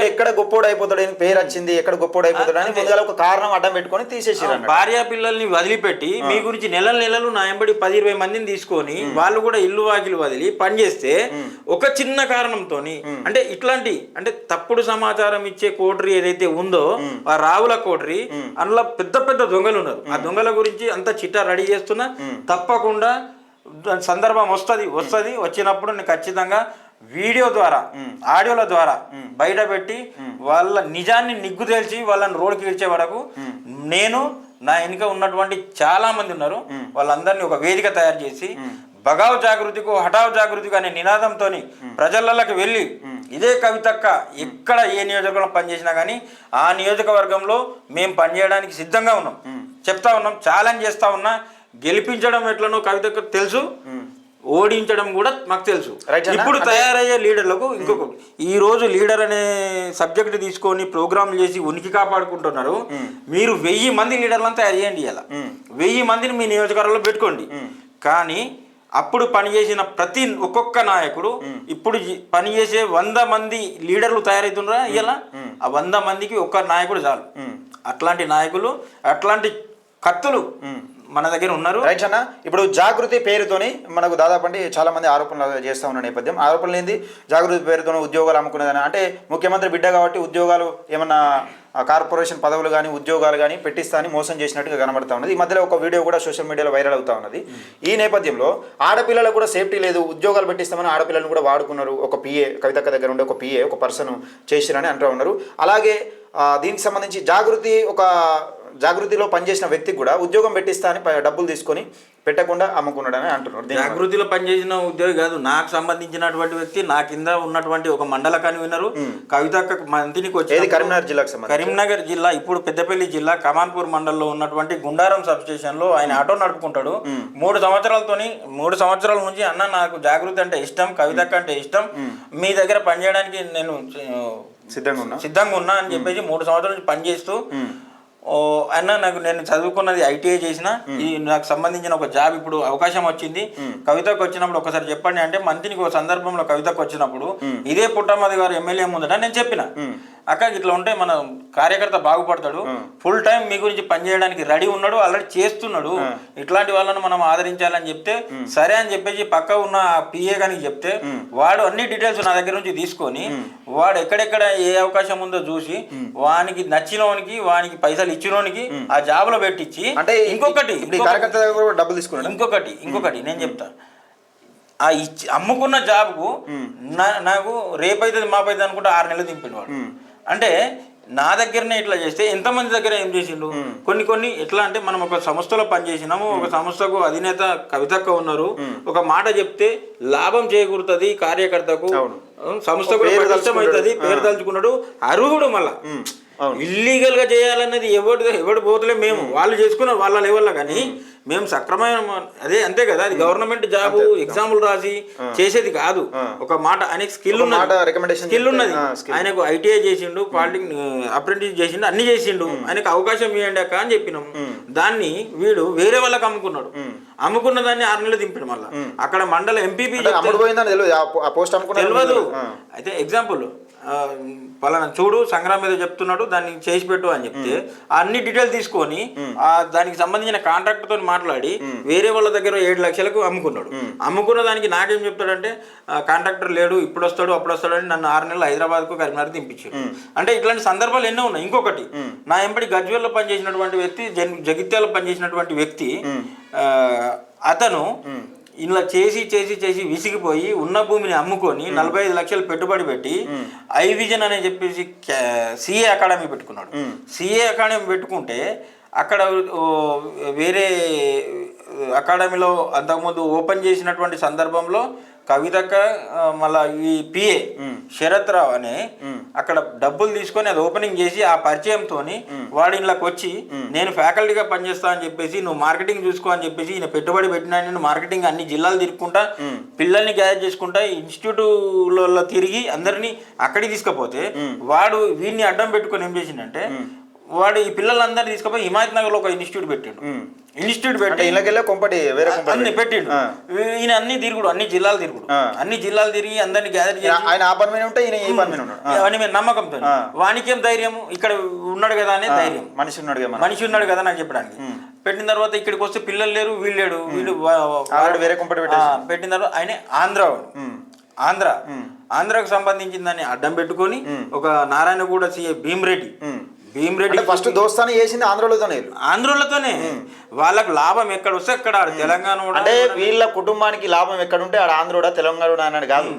ఎక్కడ గొప్పోడు అయిపోతాడు పేరు వచ్చింది, ఎక్కడ గొప్పోడు అయిపోతాడు అని ఒక కారణం అడ్డం పెట్టుకొని తీసేసి భార్య పిల్లల్ని వదిలిపెట్టి మీ గురించి నెలలు నా ఎంబడి 10-20 మందిని తీసుకొని వాళ్ళు కూడా ఇల్లు వాకిలు వదిలి పనిచేస్తే ఒక చిన్న కారణంతో అంటే ఇట్లాంటి అంటే తప్పుడు సమాచారం ఇచ్చే కోటరీ ఏదైతే ఉందో ఆ రావుల కోటరీ, అందులో పెద్ద పెద్ద దొంగలు ఉన్నారు. ఆ దొంగల గురించి అంత చిట్టా రెడీ చేస్తున్నా. తప్పకుండా సందర్భం వచ్చినప్పుడు నేను ఖచ్చితంగా వీడియో ద్వారా ఆడియోల ద్వారా బయట పెట్టి వాళ్ళ నిజాన్ని నిగ్గు తేల్చి వాళ్ళని రోడ్డుకి ఇచ్చే వరకు నేను నా వెనుక ఉన్నటువంటి చాలా మంది ఉన్నారు వాళ్ళందరినీ ఒక వేదిక తయారు చేసి బగావ్ జాగృతికు హఠావ్ జాగృతికు అనే నినాదంతో ప్రజలకి వెళ్ళి ఇదే కవితక్క ఎక్కడ ఏ నియోజకవర్గంలో పనిచేసినా కానీ ఆ నియోజకవర్గంలో మేము పనిచేయడానికి సిద్ధంగా ఉన్నాం, చెప్తా ఉన్నాం, ఛాలెంజ్ చేస్తా ఉన్నా. గెలిపించడం ఎట్లనో కవితకు తెలుసు, ఓడించడం కూడా మాకు తెలుసు. ఇప్పుడు తయారయ్యే లీడర్లకు ఇంకొక ఈ రోజు లీడర్ అనే సబ్జెక్ట్ తీసుకొని ప్రోగ్రాంలు చేసి ఉనికి కాపాడుకుంటున్నారు. మీరు 1000 మంది లీడర్లను తయారు చేయండి. ఇలా 1000 మందిని మీ నియోజకవర్గంలో పెట్టుకోండి. కానీ అప్పుడు పనిచేసిన ప్రతి ఒక్కొక్క నాయకుడు ఇప్పుడు పనిచేసే 100 మంది లీడర్లు తయారవుతున్నారా ఇలా ఆ 100 మందికి ఒక్క నాయకుడు చాలు. అట్లాంటి నాయకులు, అట్లాంటి కత్తులు మన దగ్గర ఉన్నారు. రైట్ అన్న, ఇప్పుడు జాగృతి పేరుతోని మనకు దాదాపు అంటే చాలా మంది ఆరోపణలు చేస్తూ ఉన్న నేపథ్యం, ఆరోపణలు ఏంది జాగృతి పేరుతోనే ఉద్యోగాలు అమ్ముకునేదని, అంటే ముఖ్యమంత్రి బిడ్డ కాబట్టి ఉద్యోగాలు ఏమన్నా కార్పొరేషన్ పదవులు కానీ ఉద్యోగాలు కానీ పెట్టిస్తా అని మోసం చేసినట్టుగా కనబడతా ఉన్నది. ఈ మధ్యలో ఒక వీడియో కూడా సోషల్ మీడియాలో వైరల్ అవుతా ఉన్నది. ఈ నేపథ్యంలో ఆడపిల్లలకు కూడా సేఫ్టీ లేదు, ఉద్యోగాలు పెట్టిస్తామని ఆడపిల్లలను కూడా వాడుకున్నారు. ఒక పిఏ కవితక్క దగ్గర ఉండే ఒక పిఏ ఒక పర్సన్ చేసిరని అంటూ ఉన్నారు. అలాగే దీనికి సంబంధించి జాగృతిలో పనిచేసిన వ్యక్తికి కూడా ఉద్యోగం పెట్టిస్తా అని డబ్బులు తీసుకొని పెట్టకుండా అమ్ముకున్నాడని అంటున్నారు. జాగృతిలో పనిచేసిన ఉద్యోగి కాదు, నాకు సంబంధించినటువంటి వ్యక్తి, నా కింద ఉన్నటువంటి ఒక మండల కన్వీనరు కవితక్క మంత్రికి వచ్చి కరీంనగర్ జిల్లాకు సంబంధించి కరీంనగర్ జిల్లా ఇప్పుడు పెద్దపల్లి జిల్లా కమాన్పూర్ మండలంలో ఉన్నటువంటి గుండారం సబ్ స్టేషన్ లో ఆయన ఆటో నడుపుకుంటాడు. 3 సంవత్సరాల నుంచి అన్న నాకు జాగృతి అంటే ఇష్టం, కవితక్క అంటే ఇష్టం, మీ దగ్గర పనిచేయడానికి నేను సిద్ధంగా ఉన్నా అని చెప్పేసి 3 సంవత్సరాల నుంచి పనిచేస్తూ అన్న నేను చదువుకున్నది ఐటీఐ చేసిన, ఈ నాకు సంబంధించిన ఒక జాబ్ ఇప్పుడు అవకాశం వచ్చింది, కవితకు వచ్చినప్పుడు ఒకసారి చెప్పండి అంటే మంత్రికి ఒక సందర్భంలో కవితకు వచ్చినప్పుడు ఇదే పుట్టమది గారు ఎమ్మెల్యే ముందట నేను చెప్పిన, అక్క ఇట్లా ఉంటే మన కార్యకర్త బాగుపడతాడు, ఫుల్ టైం మీ గురించి పనిచేయడానికి రెడీ ఉన్నాడు, ఆల్రెడీ చేస్తున్నాడు, ఇట్లాంటి వాళ్ళను మనం ఆదరించాలని చెప్తే సరే అని చెప్పేసి పక్క ఉన్న పిఏ గానికి చెప్తే వాడు అన్ని డీటెయిల్స్ నా దగ్గర నుంచి తీసుకొని వాడు ఎక్కడెక్కడ ఏ అవకాశం ఉందో చూసి వానికి నచ్చినోనికి వానికి పైసలు ఇచ్చినోనికి ఆ జాబ్ లో పెట్టించి, అంటే ఇంకొకటి నేను చెప్తా, ఆ అమ్ముకున్న జాబ్కు నాకు రేపైతుంది మాపైతుంది అనుకుంటే 6 నెలలు దింపినవాడు. అంటే నా దగ్గరనే ఇట్లా చేస్తే ఎంతమంది దగ్గర ఏం చేసిండు, కొన్ని ఎట్లా అంటే మనం ఒక సంస్థలో పనిచేసినాము, ఒక సంస్థకు అధినేత కవితక్క ఉన్నారు, ఒక మాట చెప్తే లాభం చేకూరుతుంది కార్యకర్తకు, సంస్థ కూడా ఇష్టమవుతుంది, పేరు తలుచుకున్నాడు, అర్హుడు. మళ్ళా ఇల్లీగల్ గా చేయాలన్నది ఎవడు పోతలే, మేము వాళ్ళు చేసుకున్నారు వాళ్ళ లెవెల్లో, కానీ మేము సక్రమైన అదే అంతే కదా, అది గవర్నమెంట్ జాబ్ ఎగ్జాములు రాసి చేసేది కాదు. ఒక మాట ఆయనకి స్కిల్ ఉన్నది, ఆయనకు ఐటీఐ చేసిండు, పాలిటెక్నిక్ అప్రెంటిస్ చేసిండు, అన్ని చేసిండు, ఆయనకు అవకాశం ఇవ్వండి అక్క అని చెప్పినాం. దాన్ని వీడు వేరే వాళ్ళకి అమ్ముకున్నాడు, అమ్ముకున్న దాన్ని 6 నెలలు దింపాడు. మళ్ళీ అక్కడ మండల ఎంపీపీ తెలియదు. అయితే ఎగ్జాంపుల్ పలానా చూడు సంగ్రామ్ మీద చెప్తున్నాడు దాన్ని చేసి పెట్టు అని చెప్తే అన్ని డీటెయిల్ తీసుకొని దానికి సంబంధించిన కాంట్రాక్ట్ తో మాట్లాడి వేరే వాళ్ళ దగ్గర 7 లక్షలకు అమ్ముకున్నాడు. అమ్ముకున్న దానికి నాకేం చెప్తాడంటే కాంట్రాక్టర్ లేడు, ఇప్పుడు వస్తాడు అప్పుడు వస్తాడు అని నన్ను 6 నెలలు హైదరాబాద్కు కరీంనగర్ దింపించాడు. అంటే ఇట్లాంటి సందర్భాలు ఎన్నో ఉన్నాయి. ఇంకొకటి, నా ఎంబడి గజ్వేల్లో పనిచేసినటువంటి వ్యక్తి, జగిత్యాలలో పనిచేసినటువంటి వ్యక్తి, అతను ఇలా చేసి విసిగిపోయి ఉన్న భూమిని అమ్ముకొని 45 లక్షలు పెట్టుబడి పెట్టి ఐవిజన్ అనే చెప్పేసి సిఏ అకాడమీ పెట్టుకున్నాడు. సిఏ అకాడమీ పెట్టుకుంటే అక్కడ వేరే అకాడమీలో అంతకుముందు ఓపెన్ చేసినటువంటి సందర్భంలో కవితక్క మళ్ళా ఈ పిఏ శరత్ రావు అనే అక్కడ డబ్బులు తీసుకొని అది ఓపెనింగ్ చేసి ఆ పరిచయంతో వాడి ఇళ్ళకి వచ్చి నేను ఫ్యాకల్టీగా పనిచేస్తా అని చెప్పేసి నువ్వు మార్కెటింగ్ చూసుకో అని చెప్పేసి ఈయన పెట్టుబడి పెట్టినా, నేను మార్కెటింగ్ అన్ని జిల్లాలు తిరుగుకుంటా పిల్లల్ని గ్యాదర్ చేసుకుంటా ఇన్స్టిట్యూట్లో తిరిగి అందరినీ అక్కడికి తీసుకపోతే వాడు వీడిని అడ్డం పెట్టుకొని ఏం చేసిందంటే వాడు ఈ పిల్లలందరినీ తీసుకుపోయి హిమాయత్ నగర్ లో ఒక ఇన్స్టిట్యూట్ పెట్టిండు. ఇన్స్టిట్యూట్ పెట్టి అన్ని పెట్టిండు. ఈయన అన్ని తిరుగుడు, అన్ని జిల్లాలు తిరిగి అందరినీ గ్యాదర్ చేసి నమ్మకంతో వానికేం ధైర్యం, ఇక్కడ ఉన్నాడు కదా అనే ధైర్యం, మనిషి ఉన్నాడు కదా నాకు చెప్పడానికి. పెట్టిన తర్వాత ఇక్కడికి వస్తే పిల్లలు లేరు, వీళ్ళు పెట్టిన తర్వాత ఆయన ఆంధ్రాకు సంబంధించిన దాన్ని అడ్డం పెట్టుకొని ఒక నారాయణగూడ సిఐ భీమరెడ్డి ఫస్ట్ దోస్తానే చేసింది ఆంధ్రోళ్ళతోనే. వాళ్ళకు లాభం ఎక్కడ వస్తే అక్కడ తెలంగాణ, అంటే వీళ్ళ కుటుంబానికి లాభం ఎక్కడుంటే ఆడ ఆంధ్రోడా తెలంగాణ అన్నాడు కాదు.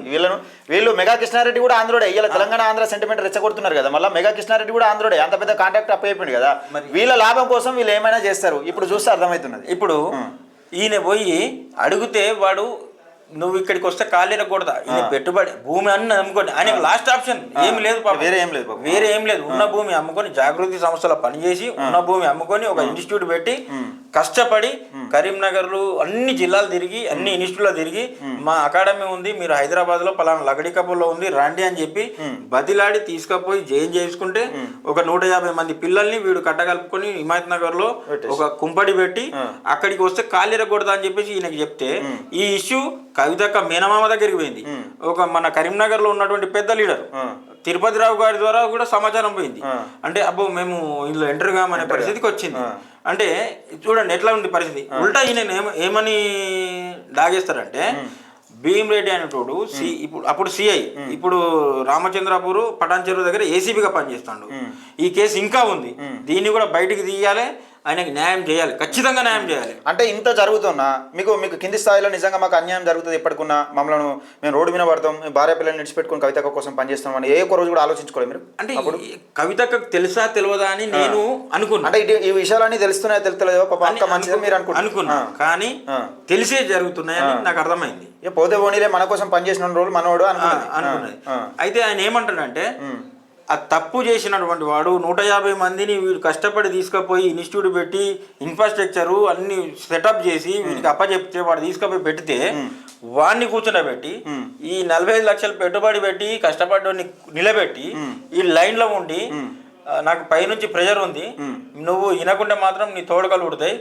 వీళ్ళు మెగా కృష్ణారెడ్డి కూడా ఆంధ్రోడే. ఇలా తెలంగాణ ఆంధ్ర సెంటిమెంట్ రెచ్చగొడుతున్నారు కదా, మళ్ళీ మెగా కృష్ణారెడ్డి కూడా ఆంధ్రోడే. అంత పెద్ద కాంట్రాక్ట్ అప్పయిపోయింది కదా, వీళ్ళ లాభం కోసం వీళ్ళు ఏమైనా చేస్తారు. ఇప్పుడు చూస్తే అర్థమవుతున్నది. ఇప్పుడు ఈయన పోయి అడిగితే వాడు నువ్వు ఇక్కడికి వస్తే కాళ్ళు ఇరగకూడదా, ఇది పెట్టుబడి భూమి అన్ని అమ్ముకొని ఆయన లాస్ట్ ఆప్షన్ ఏమి లేదు పాపం. వేరే ఏం లేదు, ఉన్న భూమి అమ్ముకొని జాగృతి సంస్థలో పనిచేసి ఉన్న భూమి అమ్ముకొని ఒక ఇన్స్టిట్యూట్ పెట్టి కష్టపడి కరీంనగర్లు అన్ని జిల్లాలు తిరిగి అన్ని ఇన్స్టిట్యూట్లో తిరిగి మా అకాడమీ ఉంది, మీరు హైదరాబాద్ లో పలానా లగడి కపూర్లో ఉంది రండి అని చెప్పి బదిలాడి తీసుకుపోయి జైన్ చేసుకుంటే ఒక 150 మంది పిల్లల్ని వీడు కట్టగలుపుకొని హిమాయత్ నగర్ లో ఒక కుంపడి పెట్టి అక్కడికి వస్తే కాళ్ళిరగకూడదా అని చెప్పేసి ఈయనకి చెప్తే ఈ ఇష్యూ కవితక్క మేనమామ దగ్గరికి పోయింది. ఒక మన కరీంనగర్ లో ఉన్నటువంటి పెద్ద లీడర్ తిరుపతి రావు గారి ద్వారా కూడా సమాచారం పోయింది. అంటే అబ్బో మేము ఇందులో ఎంటర్ కామనే పరిస్థితికి వచ్చింది. అంటే చూడండి ఎట్లా ఉంది పరిస్థితి. ఉల్టా ఈయన ఏమని డాగేస్తారంటే భీమ్ రెడ్డి అనేటోడు అప్పుడు సిఐ, ఇప్పుడు రామచంద్రపూర్ పటాన్ చెరువు దగ్గర ఏసీబీగా పనిచేస్తాడు. ఈ కేసు ఇంకా ఉంది, దీన్ని కూడా బయటికి తీయాలి, ఆయనకి న్యాయం చేయాలి, ఖచ్చితంగా న్యాయం చేయాలి. అంటే ఇంత జరుగుతున్నా మీకు కింది స్థాయిలో నిజంగా మాకు అన్యాయం జరుగుతుంది ఎప్పటికున్నా, మమ్మల్ని మేము రోడ్డు మీద పడతాం, భార్య పిల్లల్ని విడిచిపెట్టుకుని కవితక్క కోసం పనిచేస్తాం అని ఏ ఒక్క రోజు కూడా ఆలోచించుకోలేదు మీరు? అంటే కవితకు తెలుసా తెలియదా అని నేను అనుకున్నా. అంటే ఈ విషయాలన్నీ తెలుస్తున్నాయో తెలుస్తలేదో పాప మంచిది మీరు అనుకున్నా, కానీ తెలిసే జరుగుతున్నాయని నాకు అర్థమైంది. పోతే పోనీలే మన కోసం పనిచేసిన రోజులు మనవాడు అనుకున్నది. అయితే ఆయన ఏమంటాడంటే ఆ తప్పు చేసినటువంటి వాడు 150 మందిని వీడు కష్టపడి తీసుకుపోయి ఇన్స్టిట్యూట్ పెట్టి ఇన్ఫ్రాస్ట్రక్చరు అన్ని సెటప్ చేసి వీడికి అప్పచెప్తే వాడు తీసుకుపోయి పెడితే వాడిని కూర్చుండబెట్టి ఈ 45 లక్షలు పెట్టుబడి పెట్టి కష్టపడ్డోని నిలబెట్టి ఈ లైన్లో ఉండి నాకు పైనుంచి ప్రెషర్ ఉంది, నువ్వు వినకుంటే మాత్రం నీ తోడకలు ఉడతాయి,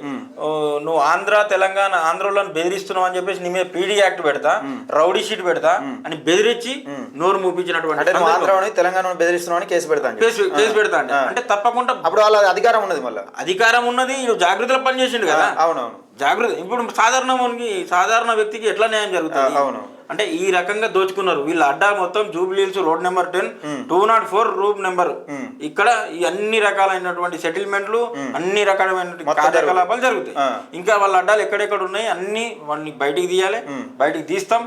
నువ్వు ఆంధ్ర తెలంగాణ ఆంధ్రలను బెదిరిస్తున్నావు అని చెప్పేసి నీ మీద పీడీ యాక్ట్ పెడతా, రౌడీ షీట్ పెడతా అని బెదిరించి నోరు మూపించినటువంటి తెలంగాణ బెదిరిస్తున్నావు కేసు పెడతా అంటే తప్పకుండా అప్పుడు వాళ్ళ అధికారం ఉన్నది, మళ్ళీ అధికారం ఉన్నది, జాగ్రత్తలో పనిచేసిండు కదా. అవునవును, జాగ్రత్త. ఇప్పుడు సాధారణ వ్యక్తికి ఎట్లా న్యాయం జరుగుతుంది? అవును, అంటే ఈ రకంగా దోచుకున్నారు వీళ్ళ అడ్డా మొత్తం Jubilee Hills road number 10 204 room number. ఇక్కడ ఈ అన్ని రకాలైనటువంటి సెటిల్మెంట్లు అన్ని రకాలైన కార్యకలాపాలు జరుగుతాయి. ఇంకా వాళ్ళ అడ్డాలు ఎక్కడెక్కడ ఉన్నాయి అన్ని వాళ్ళని బయటికి తీయాలి, బయటికి తీస్తాం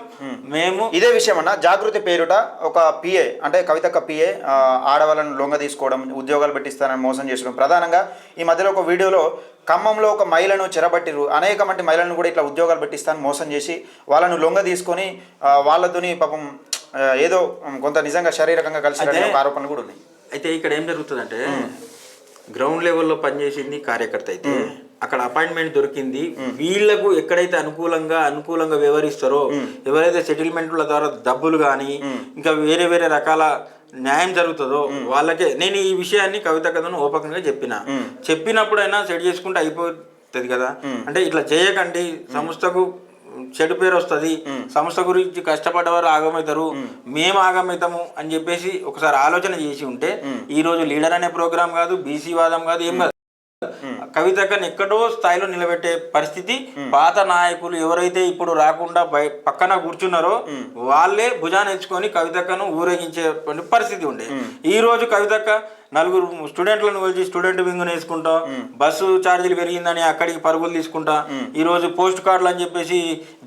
మేము. ఇదే విషయం అన్న, జాగృతి పేరుట ఒక పిఏ అంటే కవితక్క పిఏ ఆడవాళ్ళను లొంగ తీసుకోవడం, ఉద్యోగాలు పెట్టిస్తానని మోసం చేసుకోవడం. ప్రధానంగా ఈ మధ్యలో ఒక వీడియోలో ఖమ్మంలో ఒక మహిళను చెరబట్టిరు, అనేక మంది మహిళలను కూడా ఇట్లా ఉద్యోగాలు పెట్టిస్తాను మోసం చేసి వాళ్ళను లొంగ తీసుకొని వాళ్ళతోని పాపం ఏదో కొంత నిజంగా శారీరకంగా కలిసి ఆరోపణలు కూడా ఉన్నాయి. అయితే ఇక్కడ ఏం జరుగుతుందంటే గ్రౌండ్ లెవెల్లో పనిచేసింది కార్యకర్త అయితే అక్కడ అపాయింట్మెంట్ దొరికింది, వీళ్లకు ఎక్కడైతే అనుకూలంగా వ్యవహరిస్తారో, ఎవరైతే సెటిల్మెంట్ల ద్వారా డబ్బులు కానీ ఇంకా వేరే వేరే రకాల న్యాయం జరుగుతుందో వాళ్ళకే. నేను ఈ విషయాన్ని కవిత కథను ఓపకంగా చెప్పినప్పుడైనా సెట్ చేసుకుంటే అయిపోతుంది కదా. అంటే ఇట్లా చేయకండి, సంస్థకు చెడు పేరు వస్తుంది, సంస్థ గురించి కష్టపడ్డవారు ఆగమవుతారు, మేము ఆగమవుతాము అని చెప్పేసి ఒకసారి ఆలోచన చేసి ఉంటే ఈ రోజు లీడర్ అనే ప్రోగ్రాం కాదు, బీసీ వాదం కాదు, ఏం కాదు, కవితక్కని ఎక్కడో స్థాయిలో నిలబెట్టే పరిస్థితి పాత నాయకులు ఎవరైతే ఇప్పుడు రాకుండా పక్కన కూర్చున్నారో వాళ్ళే భుజాన్ని ఎంచుకొని కవితక్కను ఊరేగించేటువంటి పరిస్థితి ఉండే. ఈ రోజు కవితక్క 4 స్టూడెంట్లను కలిసి స్టూడెంట్ వింగ్ వేసుకుంటా, బస్సు ఛార్జీలు పెరిగిందని అక్కడికి పరుగులు తీసుకుంటా, ఈ రోజు పోస్ట్ కార్డులు అని చెప్పేసి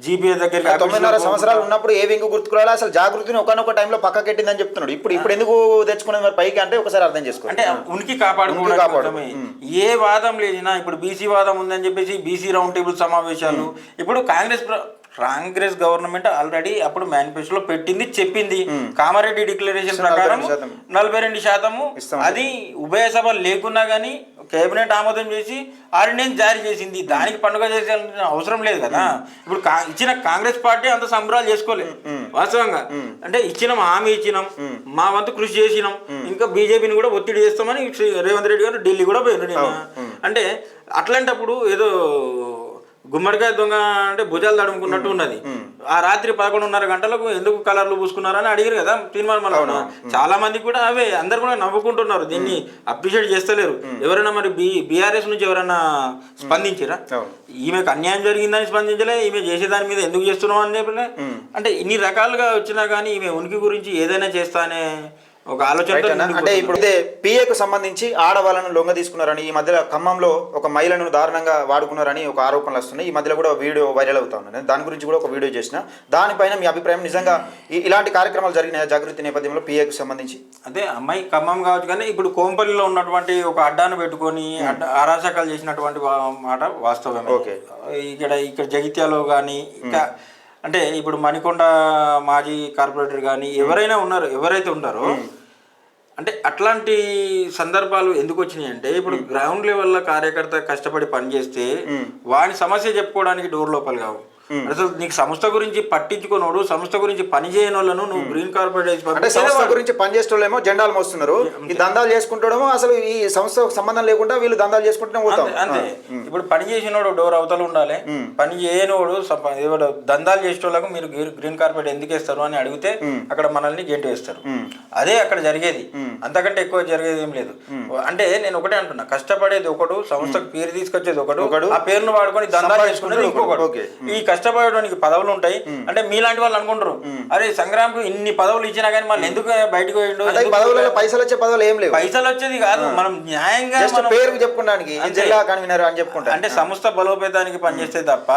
జీపీఏ దగ్గర 9.5 సంవత్సరాలు ఉన్నప్పుడు ఏ వింగ్ గుర్తుకురాలి, అసలు జాగృతిని ఒకనొక టైంలో పక్కకెట్టిందని చెప్తున్నాడు. ఇప్పుడు ఎందుకు తెచ్చుకునేది మరి పైకి అంటే ఒకసారి అర్థం చేసుకో. అంటే ఉనికి కాపాడుకోవడమే. ఏ వాదం లేచినా ఇప్పుడు బీసీ వాదం ఉందని చెప్పేసి బీసీ రౌండ్ టేబుల్ సమావేశాలు, ఇప్పుడు కాంగ్రెస్ గవర్నమెంట్ ఆల్రెడీ అప్పుడు మేనిఫెస్టోలో పెట్టింది, చెప్పింది కామారెడ్డి డిక్లరేషన్ ప్రకారం 42% అది ఉభయ సభ లేకున్నా కానీ కేబినెట్ ఆమోదం చేసి ఆర్డినెన్స్ జారీ చేసింది. దానికి పండుగ చేయాల్సిన అవసరం లేదు కదా. ఇప్పుడు ఇచ్చిన కాంగ్రెస్ పార్టీ అంత సంబరాలు చేసుకోలేదు వాస్తవంగా. అంటే హామీ ఇచ్చినాం, మా వంతు కృషి చేసినాం, ఇంకా బీజేపీని కూడా ఒత్తిడి చేస్తామని రేవంత్ రెడ్డి గారు ఢిల్లీ కూడా పోయినారు. అంటే అట్లాంటప్పుడు ఏదో గుమ్మడికాయ దొంగ అంటే భుజాలు తడుముకున్నట్టు ఉన్నది. ఆ రాత్రి 11:30 గంటలకు ఎందుకు కలర్లు పూసుకున్నారని అడిగారు కదా తీర్మానం. చాలా మంది కూడా అవే అందరు కూడా నవ్వుకుంటున్నారు, దీన్ని అప్రిషియేట్ చేస్తలేరు. ఎవరైనా మరి బీఆర్ఎస్ నుంచి ఎవరైనా స్పందించారా? ఈమెకు అన్యాయం జరిగిందని స్పందించలే, ఈమె చేసేదాని మీద ఎందుకు చేస్తున్నాం అని చెప్పలే. అంటే ఇన్ని రకాలుగా వచ్చినా కానీ ఈమె ఉనికి గురించి ఏదైనా చేస్తానే ఒక ఆలోచన. అంటే ఇప్పుడు పిఏకు సంబంధించి ఆడవాళ్ళను లొంగ తీసుకున్నారని ఈ మధ్యలో ఖమ్మంలో ఒక మహిళను దారుణంగా వాడుకున్నారని ఒక ఆరోపణలు వస్తున్నాయి. ఈ మధ్యలో కూడా వీడియో వైరల్ అవుతా ఉన్నాయి, దాని గురించి కూడా ఒక వీడియో చేసిన. దానిపైన మీ అభిప్రాయం, నిజంగా ఇలాంటి కార్యక్రమాలు జరిగినాయి జాగృతి నేపథ్యంలో పిఏకు సంబంధించి? అదే అమ్మాయి ఖమ్మం కావచ్చు, కానీ ఇప్పుడు కోంపల్లిలో ఉన్నటువంటి ఒక అడ్డాను పెట్టుకొని అరాచకాలు చేసినటువంటి మాట వాస్తవమే. ఓకే, ఇక్కడ జగిత్యాలో కానీ ఇంకా అంటే ఇప్పుడు మణికొండ మాజీ కార్పొరేటర్ కానీ ఎవరైతే ఉంటారో అంటే అట్లాంటి సందర్భాలు ఎందుకు వచ్చినాయి అంటే ఇప్పుడు గ్రౌండ్ లెవెల్లో కార్యకర్త కష్టపడి పనిచేస్తే వాని సమస్య చెప్పుకోవడానికి డోర్ లోపల కావు. అసలు నీకు సంస్థ గురించి పట్టించుకోనోడు, సంస్థ గురించి పని చేయని వాళ్ళను నువ్వు గ్రీన్ కార్పొరేట్ అంటే సంస్థ గురించి పనిచేసేవాళ్ళేమో జెండాలు మోస్తున్నారు, ఈ దందాలు చేసుకుంటాడేమో అసలు ఈ సంస్థకు సంబంధం లేకుండా వీళ్ళు దందాలు చేసుకుంటూనే పోతాం. అంతే. ఇప్పుడు పని చేసినోడు డోర్ అవతల ఉండాలి, పని చేయనోడు దందాలు చేసేటోళ్ళకు మీరు గ్రీన్ కార్పెట్ ఎందుకు వేస్తారు అని అడిగితే అక్కడ మనల్ని గెంటు వేస్తారు. అదే అక్కడ జరిగేది, అంతకంటే ఎక్కువ జరిగేది ఏం లేదు. అంటే నేను ఒకటే అంటున్నా, కష్టపడేది ఒకడు, సంస్థకు పేరు తీసుకొచ్చేది ఒకడు, ఆ పేరును వాడుకొని దందాలు చేసుకునేది ఇంకొకడు. ఈ కష్టపడడానికి పదవులు ఉంటాయి అంటే మీలాంటి వాళ్ళు అనుకుంటారు, అరే సంగ్రామ్కు ఇన్ని పదవులు ఇచ్చినా కానీ మళ్ళీ ఎందుకు బయటకు పోయిండు, పైసలు వచ్చే పదవులు ఏం లేవు, పైసలు వచ్చేది కాదు, మనం న్యాయంగా పేరు చెప్పుకోవడానికి అంటే సంస్థ బలోపేతానికి పనిచేస్తే తప్ప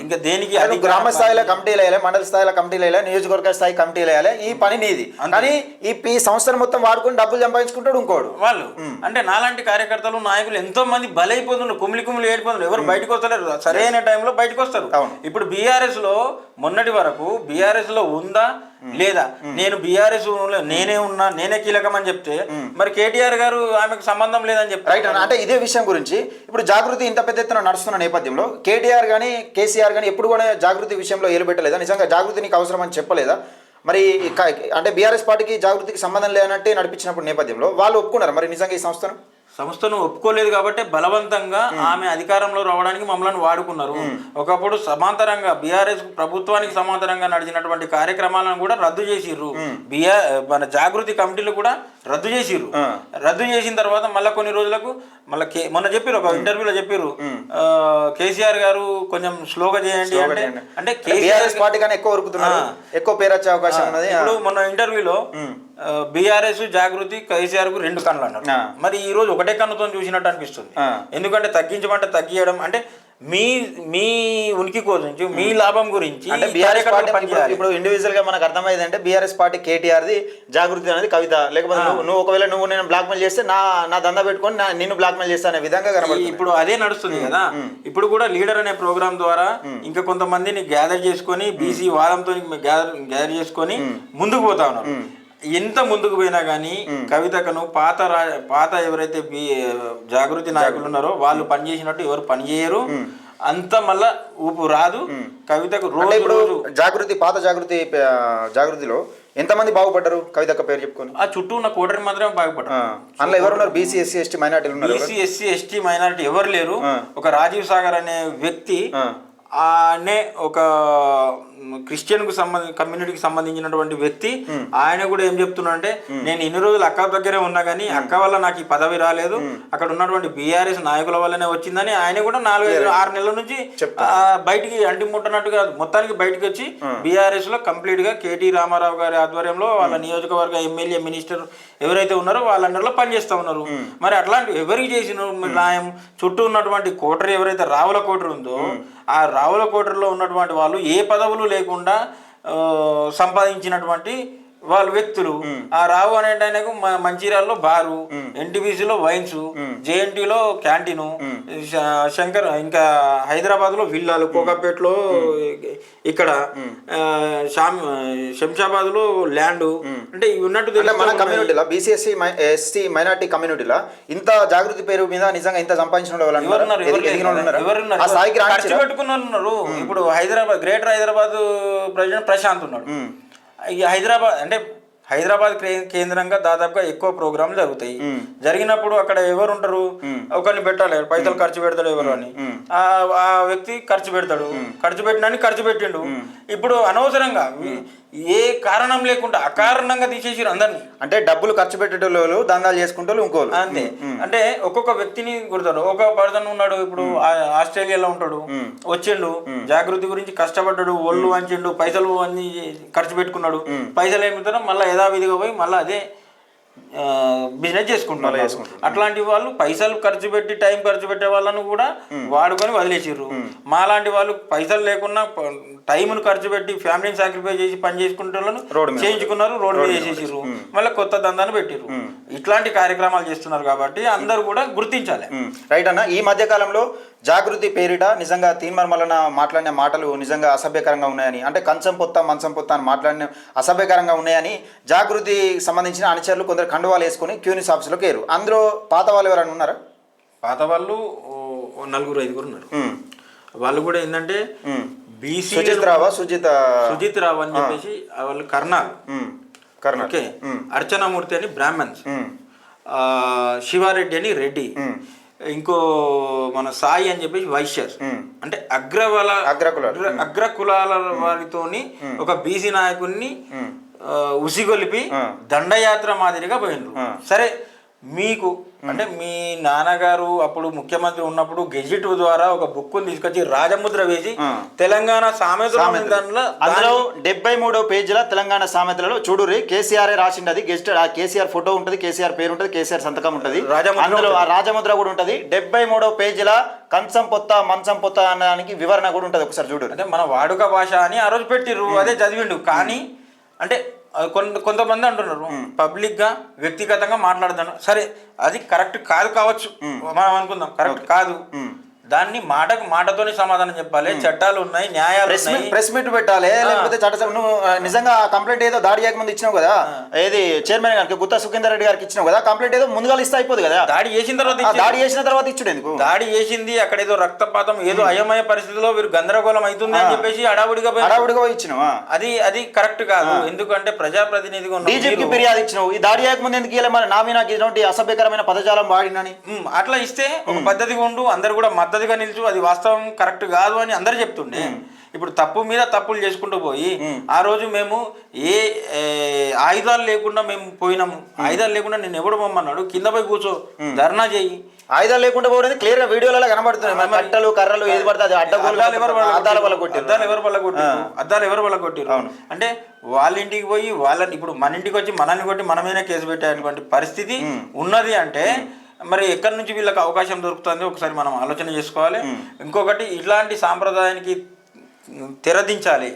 ఇంకా దేనికి. గ్రామ స్థాయిలో కమిటీలు వేయాలి, మండల స్థాయిలో కమిటీలు వేయాలి, నియోజకవర్గ స్థాయి కమిటీలు వేయాలి, ఈ పని నీది. కానీ ఈ సంస్థను మొత్తం వాడుకుని డబ్బులు సంపాదించుకుంటాడు ఇంకోడు వాళ్ళు. అంటే నాలాంటి కార్యకర్తలు నాయకులు ఎంతో మంది బలైపోతున్నారు, కుమిలి ఏడిపోతున్నారు, ఎవరు బయటకు వస్తలేరు, సరైన టైంలో బయటకు వస్తారు. ఇప్పుడు బీఆర్ఎస్ లో మొన్నటి వరకు బీఆర్ఎస్ లో ఉందా లేదా, నేను బీఆర్ఎస్ నేనే ఉన్నా, నేనే కీలకం అని చెప్తే మరి కేటీఆర్ గారు ఆమెకు సంబంధం లేదని చెప్తారు. అంటే ఇదే విషయం గురించి ఇప్పుడు జాగృతి ఇంత పెద్ద ఎత్తున నడుస్తున్న నేపథ్యంలో కేటీఆర్ కానీ కేసీఆర్ కానీ ఎప్పుడు కూడా జాగృతి విషయంలో ఏలుపెట్టలేదా? నిజంగా జాగృతి నీకు అవసరం అని చెప్పలేదా? మరి అంటే బీఆర్ఎస్ పార్టీకి జాగృతికి సంబంధం లేనట్టే నడిపించినప్పుడు నేపథ్యంలో వాళ్ళు ఒప్పుకున్నారు మరి నిజంగా ఈ సంస్థను ఒప్పుకోలేదు కాబట్టి బలవంతంగా ఆమె అధికారంలో రావడానికి మమ్మల్ని వాడుకున్నారు. ఒకప్పుడు సమాంతరంగా బీఆర్ఎస్ ప్రభుత్వానికి సమాంతరంగా నడిచినటువంటి కార్యక్రమాలను కూడా రద్దు చేసిర్రు, మన జాగృతి కమిటీలు కూడా రద్దు చేసిర్రు. రద్దు చేసిన తర్వాత మళ్ళీ కొన్ని రోజులకు మొన్న చెప్పారు, ఒక ఇంటర్వ్యూలో చెప్పారు, కేసీఆర్ గారు కొంచెం స్లోగా చేయండి అంటే కేసీఆర్ పార్టీ కానీ ఎక్కువ ఉరుకుతున్నారు, ఎక్కువ పేరు వచ్చే అవకాశం ఉన్నది. ఇప్పుడు మొన్న ఇంటర్వ్యూలో బీఆర్ఎస్ జాగృతి కేసీఆర్ కు 2 కన్నులు అన్నారు. మరి ఈ రోజు ఒకటే కన్నుతో చూసినట్టు అనిపిస్తుంది. ఎందుకంటే తగ్గించమంటే తగ్గియడం అంటే మీ ఉనికి కోసం, మీ లాభం గురించి. ఇప్పుడు ఇండివిజువల్ గా మనకు అర్థమైంది అంటే బీఆర్ఎస్ పార్టీ కేటీఆర్ది, జాగృతి అనేది కవిత. లేకపోతే నువ్వు ఒకవేళ నేను బ్లాక్ మెయిల్ చేస్తే నా దందా పెట్టుకొని నిన్ను బ్లాక్ మెయిల్ చేస్తా అనే విధంగా కనబడుతుంది. ఇప్పుడు అదే నడుస్తుంది కదా. ఇప్పుడు కూడా లీడర్ అనే ప్రోగ్రామ్ ద్వారా ఇంకా కొంతమందిని గ్యాదర్ చేసుకొని బీసీ వాదంతో గ్యాదర్ చేసుకొని ముందుకు పోతా ఉన్నారు. ఎంత ముందుకు పోయినా కానీ కవితకను పాత ఎవరైతే జాగృతి నాయకులు ఉన్నారో వాళ్ళు పనిచేసినట్టు ఎవరు పనిచేయరు, అంత మళ్ళా ఊపు రాదు కవితకు. రోజు పాత జాగృతిలో ఎంతమంది బాగుపడ్డారు కవితక్క పేరు చెప్పుకొని? ఆ చుట్టూ ఉన్న కోటరి మాత్రమే బాగుపడ్డారు. అందులో ఎవరు ఉన్నారు? బీసీ ఎస్సీ ఎస్టీ మైనార్టీలు ఉన్నారు. బీసీ ఎస్సీ ఎస్టీ మైనారిటీ ఎవరు లేరు. ఒక రాజీవ్ సాగర్ అనే వ్యక్తి ఆయనే ఒక క్రిస్టియన్ కు కమ్యూనిటీకి సంబంధించినటువంటి వ్యక్తి. ఆయన కూడా ఏం చెప్తున్నాడంటే, నేను ఇన్ని రోజులు అక్క దగ్గరే ఉన్నా కానీ అక్క వల్ల నాకు ఈ పదవి రాలేదు, అక్కడ ఉన్నటువంటి బీఆర్ఎస్ నాయకుల వల్లనే వచ్చిందని ఆయన కూడా 4-6 నెలల నుంచి బయటికి అంటి ముట్టనట్టుగా మొత్తానికి బయటకు వచ్చి బీఆర్ఎస్ లో కంప్లీట్ గా కేటీ రామారావు గారి ఆధ్వర్యంలో వాళ్ళ నియోజకవర్గ ఎమ్మెల్యే మినిస్టర్ ఎవరైతే ఉన్నారో వాళ్ళందరిలో పనిచేస్తా ఉన్నారు. మరి అట్లాంటి ఎవరికి చేసిన న్యాయం? చుట్టూ ఉన్నటువంటి కోటరీ ఎవరైతే రావుల కోటరీ ఉందో ఆ రావుల కోటరీలో ఉన్నటువంటి వాళ్ళు ఏ పదవులు లేకుండా సంపాదించినటువంటి వాళ్ళ వ్యక్తులు. ఆ రావు అనే ఆయనకు మంచిర్యాలలో బారు, ఎన్టీబీసీలో వైన్స్, జేఎన్టీలో క్యాంటీను, శంకర్ ఇంకా హైదరాబాద్ లో విల్లాలు, కోకాపేటలో ఇక్కడ శంషాబాద్ లో ల్యాండ్. అంటే ఇవి ఉన్నట్టు మన కమ్యూనిటీలో బీసీఎస్సీ ఎస్టీ మైనార్టీ కమ్యూనిటీలో ఇంత జాగృతి పేరు మీద నిజంగా ఇంత సంపాదించిన ఖర్చు పెట్టుకున్న వాళ్ళు ఉన్నారు. ఇప్పుడు గ్రేటర్ హైదరాబాద్ ప్రెసిడెంట్ ప్రశాంత్ ఉన్నాడు. హైదరాబాద్ కేంద్రంగా దాదాపుగా ఎక్కువ ప్రోగ్రాంలు జరుగుతాయి. జరిగినప్పుడు అక్కడ ఎవరు ఉంటారు? ఒకరిని పెట్టాలి, పైసలు ఖర్చు పెడతాడు ఎవరు అని. ఆ వ్యక్తి ఖర్చు పెడతాడు, ఖర్చు పెట్టిండు. ఇప్పుడు అనవసరంగా ఏ కారణం లేకుండా అకారణంగా తీసేసారు అందరినీ. అంటే డబ్బులు ఖర్చు పెట్టేటోళ్ళు దందాలు చేసుకుంటూ ఇంకోళ్ళు అంతే. అంటే ఒక్కొక్క వ్యక్తిని గుర్తాడు. ఒక పర్సన్ ఉన్నాడు, ఇప్పుడు ఆస్ట్రేలియాలో ఉంటాడు, వచ్చిండు, జాగృతి గురించి కష్టపడ్డాడు, ఒళ్ళు వంచిండు, పైసలు అన్ని ఖర్చు పెట్టుకున్నాడు. పైసలు ఏమిస్తారో మళ్ళీ యథావిధిగా పోయి మళ్ళీ అదే బిజినెస్ చేసుకుంటున్నారు. అట్లాంటి వాళ్ళు పైసలు ఖర్చు పెట్టి టైం ఖర్చు పెట్టే వాళ్ళను కూడా వాడుకొని వదిలేసారు. మాలాంటి వాళ్ళు పైసలు లేకున్నా టైంను ఖర్చు పెట్టి ఫ్యామిలీని సాక్రిఫైస్ చేసి పని చేసుకుంటే వాళ్ళను చేయించుకున్నారు, రోడ్డు మీద వేసేసారు. మళ్ళీ కొత్త దందాన్ని పెట్టిరు. ఇట్లాంటి కార్యక్రమాలు చేస్తున్నారు కాబట్టి అందరూ కూడా గుర్తించాలి. రైట్ అన్న. ఈ మధ్య కాలంలో జాగృతి పేరిట నిజంగా తీన్మార్ మల్లన్న మాట్లాడిన మాటలు నిజంగా అసభ్యకరంగా ఉన్నాయని, అంటే కంచం పొత్త మంచం పొత్త అని మాట్లాడిన అసభ్యకరంగా ఉన్నాయని జాగృతి సంబంధించిన అనుచరులు కొందరు కండువాలు వేసుకొని క్యూనిస్ ఆఫీసులోకి ఏరు. అందులో పాత వాళ్ళు ఎవరైనా ఉన్నారా? పాత వాళ్ళు 4-5 ఉన్నారు. వాళ్ళు కూడా ఏంటంటే బీసీ సుజిత్ రావు అని చెప్పేసి వాళ్ళు కర్ణాల్. ఓకే. అర్చనామూర్తి అని బ్రాహ్మణ్స్, శివారెడ్డి అని రెడ్డి, ఇంకో మన సాయి అని చెప్పేసి వైశ్యస్. అంటే అగ్ర కులాల వారితోని ఒక బీసీ నాయకుడిని ఉసిగొలిపి దండయాత్ర మాదిరిగా పోయినరు. సరే, మీకు అంటే మీ నాన్నగారు అప్పుడు ముఖ్యమంత్రి ఉన్నప్పుడు గెజిట్ ద్వారా ఒక బుక్ తీసుకొచ్చి రాజముద్ర వేసి తెలంగాణ సామెతలు, అందులో 73 పేజీల తెలంగాణ సామెతలలో చూడురి కేసీఆర్ రాసిండి. అది గెజిట్, కేసీఆర్ ఫోటో ఉంటుంది, కేసీఆర్ పేరు ఉంటుంది, కేసీఆర్ సంతకం ఉంటుంది, అందులో ఆ రాజముద్ర కూడా ఉంటుంది. 73 పేజీల కంచం పొత్త మంచం పొత్త అనడానికి వివరణ కూడా ఉంటుంది. ఒకసారి చూడు. అంటే మన వాడుక భాష అని ఆ రోజు పెట్టిర్రు, అదే చదివిండు. కానీ అంటే కొంతమంది అంటున్నారు పబ్లిక్ గా వ్యక్తిగతంగా మాట్లాడదాను. సరే, అది కరెక్ట్ కావచ్చు, మనం అనుకుందాం కరెక్ట్ కాదు. దాన్ని మాటతోనే సమాధానం చెప్పాలి. చట్టాలు ఉన్నాయి, న్యాయాలు ఉన్నాయి, ప్రెస్ మీట్ పెట్టాలి. లేకపోతే చట్ట నువ్వు నిజంగా కంప్లైంట్ ఏదో దాడి చేయకముందు ఇచ్చినావు కదా, ఏది చైర్మన్ గారికి గుత్తా సుఖేందర్ రెడ్డి గారికి ఇచ్చినావు కదా, కంప్లైంట్ ఏదో ముందుగా ఇస్తే అయిపోదు కదా. దాడి చేసిన తర్వాత ఇచ్చుడు ఎందుకు? దాడి చేసింది అక్కడ ఏదో రక్తపాతం, ఏదో అయమయ పరిస్థితిలో వీరు గందరగోళం అవుతుంది అని చెప్పేసి హడావుడిగా ఇచ్చినావా? అది కరెక్ట్ కాదు. ఎందుకంటే ప్రజాప్రతినిధిగా డీజీపీకి ఫిర్యాదు ఇచ్చినావు. ఈ దాడి చేయకముందు ఎందుకు ఇలా మరి నాకు ఇటువంటి అసభ్యకరమైన పదజాలం వాడినని అట్లా ఇస్తే ఒక పద్ధతిగా ఉండు, అందరు కూడా మద్దతుగా నిలుచు, అది వాస్తవం కరెక్ట్ కాదు అని అందరు చెప్తుండే. ఇప్పుడు తప్పు మీద తప్పులు చేసుకుంటూ పోయి ఆ రోజు మేము ఏ ఆయుధాలు లేకుండా మేము పోయినాము. ఆయుధాలు లేకుండా నేను ఎవడు పొమ్మన్నాడు? కింద పోయి కూర్చో, ధర్నా చెయ్యి. ఆయుధాలు లేకుండా పోవడం క్లియర్ గా వీడియోలలో కనబడుతుంది. కట్టలు కర్రలు ఏది పడితే అది అడ్డగోలు అద్దాలు ఎవరు వల్ల కొట్టిరు. అంటే వాళ్ళ ఇంటికి పోయి వాళ్ళని, ఇప్పుడు మన ఇంటికి వచ్చి మనల్ని కొట్టి మన మీద కేసు పెట్టేటువంటి పరిస్థితి ఉన్నది. అంటే మరి ఎక్కడి నుంచి వీళ్ళకి అవకాశం దొరుకుతుంది ఒకసారి మనం ఆలోచన చేసుకోవాలి. ఇంకొకటి, ఇలాంటి సాంప్రదాయానికి తెరదించాలి.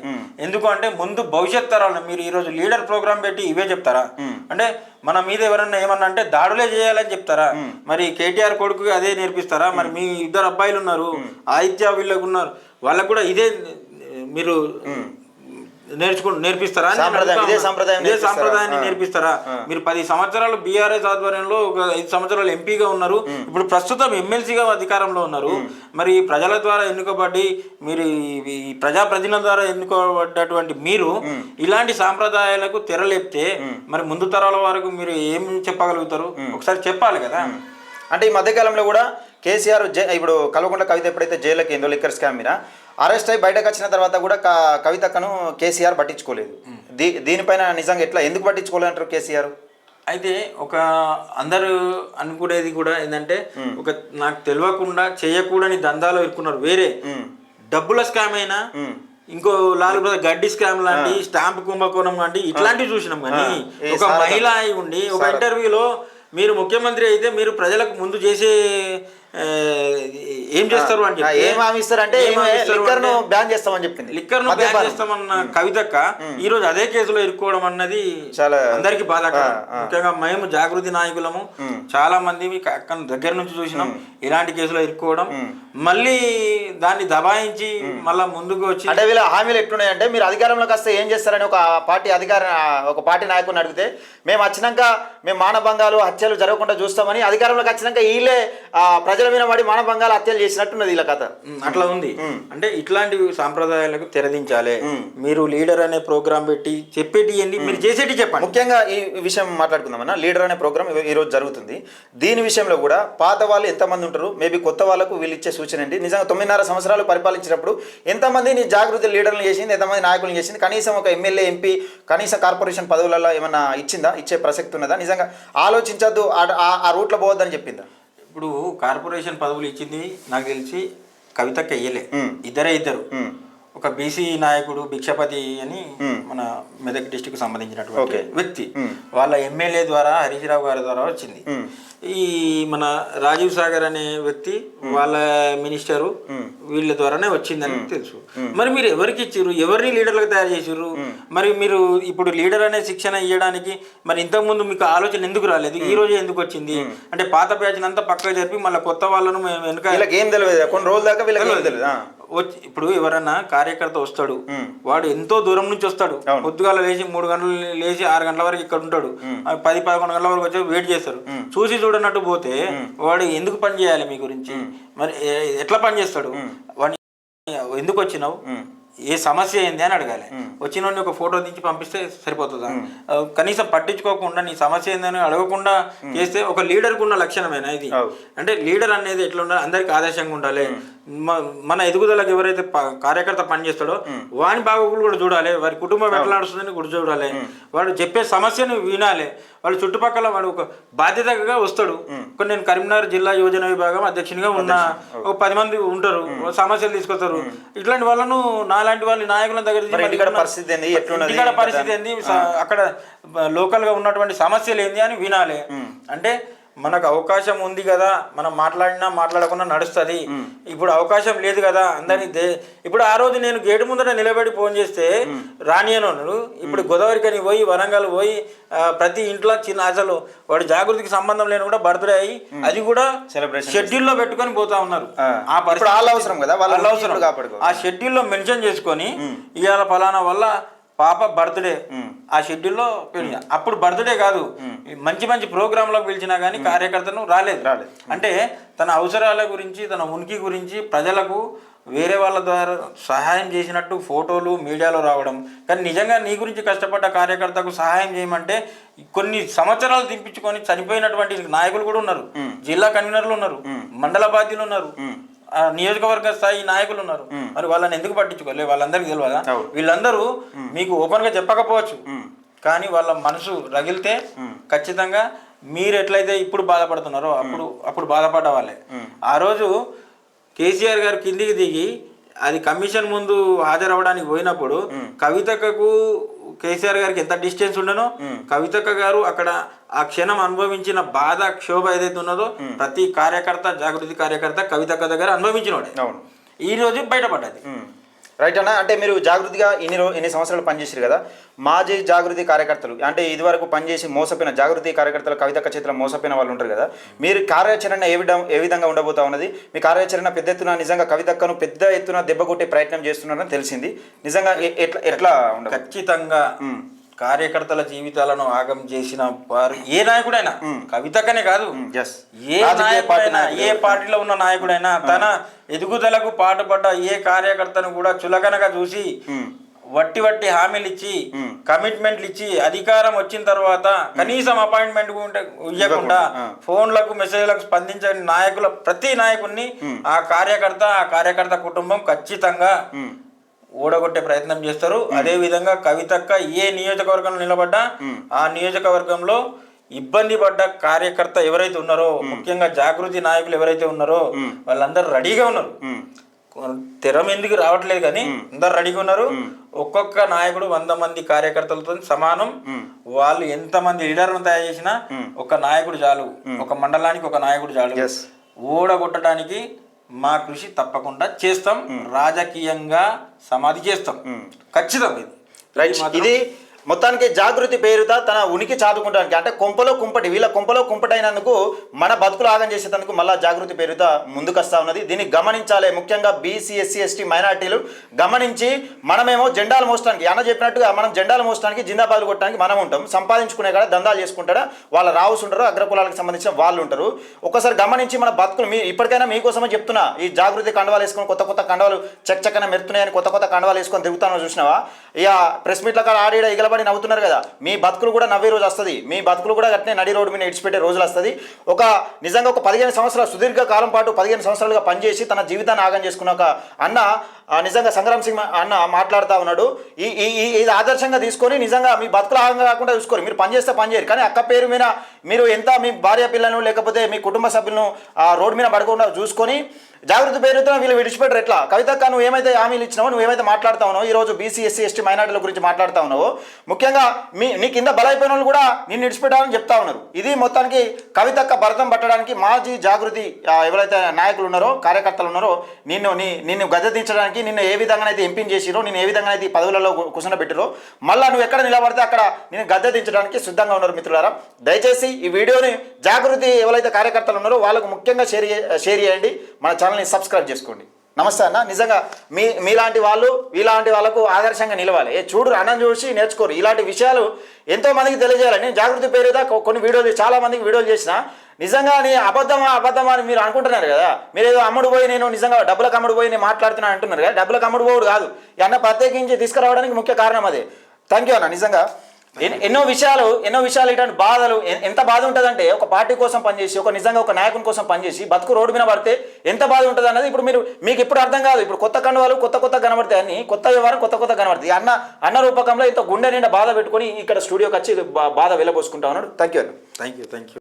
ఎందుకు అంటే ముందు భవిష్యత్ తరాలను, మీరు ఈరోజు లీడర్ ప్రోగ్రామ్ పెట్టి ఇవే చెప్తారా? అంటే మన మీద ఎవరన్నా ఏమన్నా అంటే దాడులే చేయాలని చెప్తారా? మరి కేటీఆర్ కొడుకు అదే నేర్పిస్తారా? మరి మీ 2 అబ్బాయిలు ఉన్నారు, ఆదిత్య వీళ్ళకు ఉన్నారు, వాళ్ళకు కూడా ఇదే మీరు నేర్పిస్తారా? ఇదే సాంప్రదాయాన్ని నేర్పిస్తారా? మీరు 10 సంవత్సరాలు బీఆర్ఎస్ ఆధ్వర్యంలో ఒక 5 సంవత్సరాలు ఎంపీగా ఉన్నారు, ఇప్పుడు ప్రస్తుతం ఎమ్మెల్సీగా అధికారంలో ఉన్నారు. మరి ప్రజల ద్వారా ఎన్నుకోబడి మీరు ఈ ప్రజాప్రతినిధుల ద్వారా ఎన్నుకోబడ్డటువంటి మీరు ఇలాంటి సాంప్రదాయాలకు తెరలేపితే మరి ముందు తరాల వరకు మీరు ఏం చెప్పగలుగుతారు? ఒకసారి చెప్పాలి కదా. అంటే ఈ మధ్యకాలంలో కూడా కేసీఆర్ ఇప్పుడు కల్వకుంట్ల కవిత ఎప్పుడైతే జైలుకి ఏందో లిక్కర్ స్కామ్ మీద అరెస్ట్ అయి బయటకు వచ్చిన తర్వాత కూడా కవితక్కను కేసీఆర్ పట్టించుకోలేదు. దీనిపైన నిజంగా ఎందుకు పట్టించుకోలేదు అంటారు కేసీఆర్? అయితే అందరూ అనుకునేది కూడా ఏంటంటే, ఒక నాకు తెలియకుండా చేయకూడని దందాలో ఇరుక్కున్నారు. వేరే డబ్బుల స్కామ్ అయినా, ఇంకో లాల్ బ్రదర్ గడ్డి స్కామ్ లాంటి, స్టాంప్ కుంభకోణం లాంటి ఇట్లాంటివి చూసినాం. కానీ ఒక మహిళ అయి ఉండి ఒక ఇంటర్వ్యూలో మీరు ముఖ్యమంత్రి అయితే మీరు ప్రజలకు ముందు చేసే ఏం చేస్తారు అని చెప్పి బ్యాన్ చేస్తామని చెప్పింది. లిక్కర్ను బ్యాన్ చేస్తామన్న కవితక్క ఈ రోజు అదే కేసులో ఇరుక్కోవడం అన్నది చాలా అందరికి బాధాకరం. ముఖ్యంగా మేము జాగృతి నాయకులము చాలా మంది దగ్గర నుంచి చూసినాం ఇలాంటి కేసులో ఇరుక్కోవడం, మళ్ళీ దాన్ని దబాయించి మళ్ళా ముందుకు వచ్చి. అంటే వీళ్ళ హామీలు ఎట్లున్నాయంటే, మీరు అధికారంలోకి వస్తే ఏం చేస్తారని ఒక పార్టీ నాయకుడిని అడిగితే, మేము వచ్చినాక మేము మానభంగాలు హత్యలు జరగకుండా చూస్తామని, అధికారంలోకి వచ్చినాక వీళ్ళే ప్రజల మీద పడి మానభంగాలు హత్యలు చేసినట్టున్నది వీళ్ళ కథ. అట్లా ఉంది. అంటే ఇట్లాంటి సాంప్రదాయాలకు తెరదించాలి. మీరు లీడర్ అనే ప్రోగ్రామ్ పెట్టి చెప్పేటి మీరు చేసేటి చెప్పండి. ముఖ్యంగా ఈ విషయం మాట్లాడుకుందామన్నా, లీడర్ అనే ప్రోగ్రామ్ ఈ రోజు జరుగుతుంది. దీని విషయంలో కూడా పాత వాళ్ళు ఎంతమంది ఉంటారు, మేబీ కొత్త వాళ్ళకు వీళ్ళు ఇచ్చే సూచన ఏంటి? నిజంగా 9.5 సంవత్సరాలు పరిపాలించినప్పుడు ఎంతమంది నీ జాగృతి లీడర్లు చేసింది, ఎంతమంది నాయకులను చేసింది? కనీసం ఒక ఎమ్మెల్యే, ఎంపీ, కనీసం కార్పొరేషన్ పదవులలో ఏమన్నా ఇచ్చిందా? ఇచ్చే ప్రసక్తి ఉన్నదా? నిజంగా ఆలోచించద్దు, ఆ రూట్లో పోవద్దని చెప్పిందా? ఇప్పుడు కార్పొరేషన్ పదవులు ఇచ్చింది నాకు తెలిసి కవితకి ఇయ్యలే, ఇద్దరు. ఒక బీసీ నాయకుడు భిక్షపతి అని మన మెదక్ డిస్టిక్ సంబంధించినటువంటి వ్యక్తి వాళ్ళ ఎమ్మెల్యే ద్వారా హరీష్ రావు గారి ద్వారా వచ్చింది. ఈ మన రాజీవ్ సాగర్ అనే వ్యక్తి వాళ్ళ మినిస్టరు వీళ్ళ ద్వారానే వచ్చిందని తెలుసు. మరి మీరు ఎవరికి ఇచ్చిర్రు, ఎవరిని లీడర్లకు తయారు చేసిర్రు? మరి మీరు ఇప్పుడు లీడర్ అనే శిక్షణ ఇవ్వడానికి మరి ఇంతకుముందు మీకు ఆలోచన ఎందుకు రాలేదు, ఈ రోజు ఎందుకు వచ్చింది? అంటే పాత బ్యాచ్ అంతా పక్కకు జరిపి మళ్ళీ కొత్త వాళ్ళను మేము వెనుక ఏం తెలియదు, కొన్ని రోజుల దాకా వీళ్ళకి తెలియదు. వచ్చి ఇప్పుడు ఎవరన్నా కార్యకర్త వస్తాడు, వాడు ఎంతో దూరం నుంచి వస్తాడు, పొద్దుగాల లేచి 3 గంటలు లేచి 6 గంటల వరకు ఇక్కడ ఉంటాడు, 10-11 గంటల వరకు వచ్చి వెయిట్ చేస్తారు. చూసి చూడనట్టు పోతే వాడు ఎందుకు పని చేయాలి మీ గురించి? మరి ఎట్లా పని చేస్తాడు? వాడిని ఎందుకు వచ్చినావు, ఏ సమస్య ఏంది అని అడగాలి. వచ్చిన ఒక ఫోటో తీసి పంపిస్తే సరిపోతుందా? కనీసం పట్టించుకోకుండా నీ సమస్య ఏందని అడగకుండా చేస్తే ఒక లీడర్కి ఉన్న లక్షణమేనా ఇది? అంటే లీడర్ అనేది ఎట్లా ఉండాలి, అందరికి ఆదర్శంగా ఉండాలి. మన ఎదుగుదలకు ఎవరైతే కార్యకర్త పనిచేస్తాడో వాని బాగోగులు కూడా చూడాలి, వారి కుటుంబం ఎట్లా నడుస్తుందని కూడా చూడాలి, వాడు చెప్పే సమస్యను వినాలి. వాళ్ళు చుట్టుపక్కల వాడు ఒక బాధ్యతగా వస్తాడు. నేను కరీంనగర్ జిల్లా యువజన విభాగం అధ్యక్షునిగా ఉన్న ఒక 10 మంది ఉంటారు, సమస్యలు తీసుకొస్తారు. ఇట్లాంటి వాళ్ళను నాలాంటి వాళ్ళ నాయకుల దగ్గర ఇంటికాడ పరిస్థితి ఏంది, అక్కడ లోకల్ గా ఉన్నటువంటి సమస్యలు ఏంది అని వినాలి. అంటే మనకు అవకాశం ఉంది కదా, మనం మాట్లాడినా మాట్లాడకుండా నడుస్తుంది. ఇప్పుడు అవకాశం లేదు కదా అందరినీ. ఇప్పుడు ఆ రోజు నేను గేటు ముందర నిలబడి ఫోన్ చేస్తే రానియను. ఇప్పుడు గోదావరికని పోయి వరంగల్ పోయి ప్రతి ఇంట్లో చిన్న అసలు వాడు జాగృతికి సంబంధం లేని కూడా బర్త్డే అయ్యి అది కూడా షెడ్యూల్లో పెట్టుకొని పోతా ఉన్నారు. ఆ పరిస్థితి అవసరం కదా, వాళ్ళ అవసరం. ఆ షెడ్యూల్లో మెన్షన్ చేసుకొని ఇవాళ ఫలానా వల్ల పాప బర్త్డే ఆ షెడ్యూల్లో పెరిగి అప్పుడు బర్త్డే కాదు, మంచి మంచి ప్రోగ్రాంలకు పిలిచినా కానీ కార్యకర్తను రాలేదు. అంటే తన అవసరాల గురించి, తన ఉనికి గురించి ప్రజలకు వేరే వాళ్ళ ద్వారా సహాయం చేసినట్టు ఫోటోలు మీడియాలో రావడం. కానీ నిజంగా నీ గురించి కష్టపడ్డ కార్యకర్తకు సహాయం చేయమంటే కొన్ని సంవత్సరాలు దింపించుకొని చనిపోయినటువంటి నాయకులు కూడా ఉన్నారు, జిల్లా కన్వీనర్లు ఉన్నారు, మండల బాధ్యులు ఉన్నారు, నియోజకవర్గ స్థాయి నాయకులు ఉన్నారు. మరి వాళ్ళని ఎందుకు పట్టించుకోలే? వాళ్ళందరికీ తెలియదా? వీళ్ళందరూ మీకు ఓపెన్ గా చెప్పకపోవచ్చు, కానీ వాళ్ళ మనసు రగిలితే ఖచ్చితంగా మీరు ఎట్లయితే ఇప్పుడు బాధపడుతున్నారో అప్పుడు బాధపడ్డ వాళ్ళే. ఆ రోజు కేసీఆర్ గారు కిందికి దిగి అది కమిషన్ ముందు హాజరవడానికి పోయినప్పుడు కవితకు కేసీఆర్ గారికి ఎంత డిస్టెన్స్ ఉండనో కవితక్క గారు అక్కడ ఆ క్షణం అనుభవించిన బాధ క్షోభ ఏదైతే ఉన్నదో ప్రతి కార్యకర్త, జాగృతి కార్యకర్త కవితక్క దగ్గర అనుభవించినోడే ఈ రోజు బయటపడ్డది. రైట్ అన్న. అంటే మీరు జాగృతిగా ఎన్ని సంవత్సరాలు పనిచేసారు కదా, మాజీ జాగృతి కార్యకర్తలు అంటే ఇదివరకు పనిచేసి మోసపోయిన జాగృతి కార్యకర్తలు కవితక్క చేతిలో మోసపోయిన వాళ్ళు ఉంటారు కదా, మీరు కార్యాచరణ ఏ విధంగా ఉండబోతా ఉన్నది? మీ కార్యాచరణ పెద్ద ఎత్తున నిజంగా కవితక్కను పెద్ద ఎత్తున దెబ్బ కొట్టే ప్రయత్నం చేస్తున్నారని తెలిసింది. నిజంగా ఎట్లా ఉండదు? ఖచ్చితంగా కార్యకర్తల జీవితాలను ఆగం చేసిన వారు ఏ నాయకుడైనా, కవితక్కనే కాదు, ఏ నాయకుడైనా, ఏ పార్టీలో ఉన్న నాయకుడైనా తన ఎదుగుదలకు పాటుపడ్డ ఏ కార్యకర్తను కూడా చులకనగా చూసి వట్టి హామీలు ఇచ్చి కమిట్మెంట్లు ఇచ్చి అధికారం వచ్చిన తర్వాత కనీసం అపాయింట్మెంట్ ఇవ్వకుండా ఫోన్లకు మెసేజ్లకు స్పందించని నాయకుల ప్రతి నాయకుడిని ఆ కార్యకర్త కుటుంబం ఖచ్చితంగా ఓడగొట్టే ప్రయత్నం చేస్తారు. అదే విధంగా కవితక్క ఏ నియోజకవర్గంలో నిలబడ్డా ఆ నియోజకవర్గంలో ఇబ్బంది పడ్డ కార్యకర్త ఎవరైతే ఉన్నారో, ముఖ్యంగా జాగృతి నాయకులు ఎవరైతే ఉన్నారో వాళ్ళందరూ రెడీగా ఉన్నారు. తెర ఎందుకు రావట్లేదు కానీ అందరు రెడీగా ఉన్నారు. ఒక్కొక్క నాయకుడు 100 మంది కార్యకర్తలతో సమానం. వాళ్ళు ఎంతమంది లీడర్లను తయారు చేసినా ఒక నాయకుడు చాలు, ఒక మండలానికి ఒక నాయకుడు చాలు. ఓడగొట్టడానికి మా కృషి తప్పకుండా చేస్తాం, రాజకీయంగా సమాధి చేస్తాం ఖచ్చితంగా. ఇది మొత్తానికి జాగృతి పేరుతో తన ఉనికి చాటుకుంటానికి అంటే వీళ్ళ కొంపలో కుంపటైనందుకు మన బతుకులు ఆగం చేసేందుకు మళ్ళీ జాగృతి పేరుతో ముందుకొస్తా ఉన్నది. దీన్ని గమనించాలి. ముఖ్యంగా బీసీ, ఎస్సీ, ఎస్టీ మైనార్టీలు గమనించి మనమేమో జెండాలు మోసడానికి అన్న చెప్పినట్టుగా మనం జెండాలు మోసడానికి జిందాబాదులు కొట్టడానికి మనం ఉంటాం, సంపాదించుకునే కాడ దందాలు చేసుకుంటారా వాళ్ళ రావుస్ ఉంటారు, అగ్రకులాలకు సంబంధించిన వాళ్ళు ఉంటారు. ఒకసారి గమనించి మన బతుకులు ఇప్పటికైనా మీకోసమే చెప్తున్నా, ఈ జాగృతి కండవాలు వేసుకొని కొత్త కండవాలు చక్కన మెరుతున్నాయని కొత్త కండవాలు వేసుకొని తిరుగుతానో చూసినావా? ఇక ప్రెస్ మీట్ల కాడ ఆడిడ నిలబడి నవ్వుతున్నారు కదా, మీ బతుకులు కూడా నవ్వే రోజు వస్తుంది, మీ బతుకులు కూడా అట్నే నడి రోడ్డు మీద ఇడిచిపెట్టే రోజులు వస్తుంది. నిజంగా ఒక 15 సంవత్సరాల సుదీర్ఘ కాలం పాటు 15 సంవత్సరాలుగా పనిచేసి తన జీవితాన్ని ఆగం చేసుకున్న ఒక అన్న నిజంగా సంగ్రామ్ సింగ్ అన్న మాట్లాడుతూ ఉన్నాడు. ఇది ఆదర్శంగా తీసుకొని నిజంగా మీ బతుకులు ఆగం కాకుండా చూసుకోరు. మీరు పని చేస్తే పని చేయరు, కానీ అక్క పేరు మీద మీరు ఎంత మీ భార్య పిల్లలను లేకపోతే మీ కుటుంబ సభ్యులను రోడ్డు మీద పడకుండా చూసుకొని జాగృతి పేరుతో వీళ్ళు విడిచిపెట్టరు. ఎట్లా కవితక్క, నువ్వు ఏమైతే హామీలు ఇచ్చినావో, నువ్వు ఏమైతే మాట్లాడుతా ఉన్నావో, ఈరోజు బీసీ ఎస్సీ ఎస్టీ మైనార్టీల గురించి మాట్లాడుతూ ఉన్నావో, ముఖ్యంగా నీ కింద బలైపోయిన వాళ్ళు కూడా నిన్ను విడిచిపెట్టాలని చెప్తా ఉన్నారు. ఇది మొత్తానికి కవితక్క భరతం పట్టడానికి మాజీ జాగృతి ఎవరైతే నాయకులు ఉన్నారో, కార్యకర్తలు ఉన్నారో, నిన్ను గద్దెదించడానికి, నిన్ను ఏ విధంగానైతే ఎంపిక చేసిరో, నిన్ను ఏ విధంగానైతే ఈ పదవులలో కూర్చొనబెట్టిరో, మళ్ళీ నువ్వు ఎక్కడ నిలబడితే అక్కడ నేను గద్దెదించడానికి సిద్ధంగా ఉన్నారు. మిత్రులారా, దయచేసి ఈ వీడియోని జాగృతి ఎవరైతే కార్యకర్తలు ఉన్నారో వాళ్ళకు ముఖ్యంగా షేర్ చేయండి, మన ఛానల్ని సబ్స్క్రైబ్ చేసుకోండి. నమస్తే అన్న, నిజంగా మీలాంటి వాళ్ళు ఇలాంటి వాళ్ళకు ఆదర్శంగా నిలవాలి. చూడు అన్నం చూసి నేర్చుకోరు, ఇలాంటి విషయాలు ఎంతో మందికి తెలియజేయాలి. నేను జాగృతి పేరుదా కొన్ని వీడియోలు చాలా మందికి వీడియోలు చేసిన, నిజంగా నీ అబద్ధమా అని మీరు అనుకుంటున్నారు కదా. మీరు ఏదో అమ్ముడు పోయి నేను నిజంగా డబ్బులకు అమ్ముడు పోయి నేను మాట్లాడుతున్నాను అంటున్నారు కదా. డబ్బులకు అమ్ముడు పోవుడు కాదు, ఈ అన్న ప్రత్యేకించి తీసుకురావడానికి ముఖ్య కారణం అదే. థ్యాంక్ యూ అన్న. నిజంగా ఎన్నో విషయాలు ఇటువంటి బాధలు ఎంత బాధ ఉంటుందంటే, ఒక పార్టీ కోసం పనిచేసి, నిజంగా ఒక నాయకుని కోసం పనిచేసి బతుకు రోడ్డు మీద పడితే ఎంత బాధ ఉంటుంది అన్నది ఇప్పుడు మీకు ఇప్పుడు అర్థం కాదు. ఇప్పుడు కొత్త కండువాలు కొత్త కనబడతాయి, అన్ని కొత్త వ్యవహారం కొత్త కనబడతాయి. అన్న రూపకంలో ఇంత గుండె నిండా బాధ పెట్టుకొని ఇక్కడ స్టూడియోకి వచ్చి బాధ వెళ్ళబోసుకుంటా ఉన్నాడు. Thank you.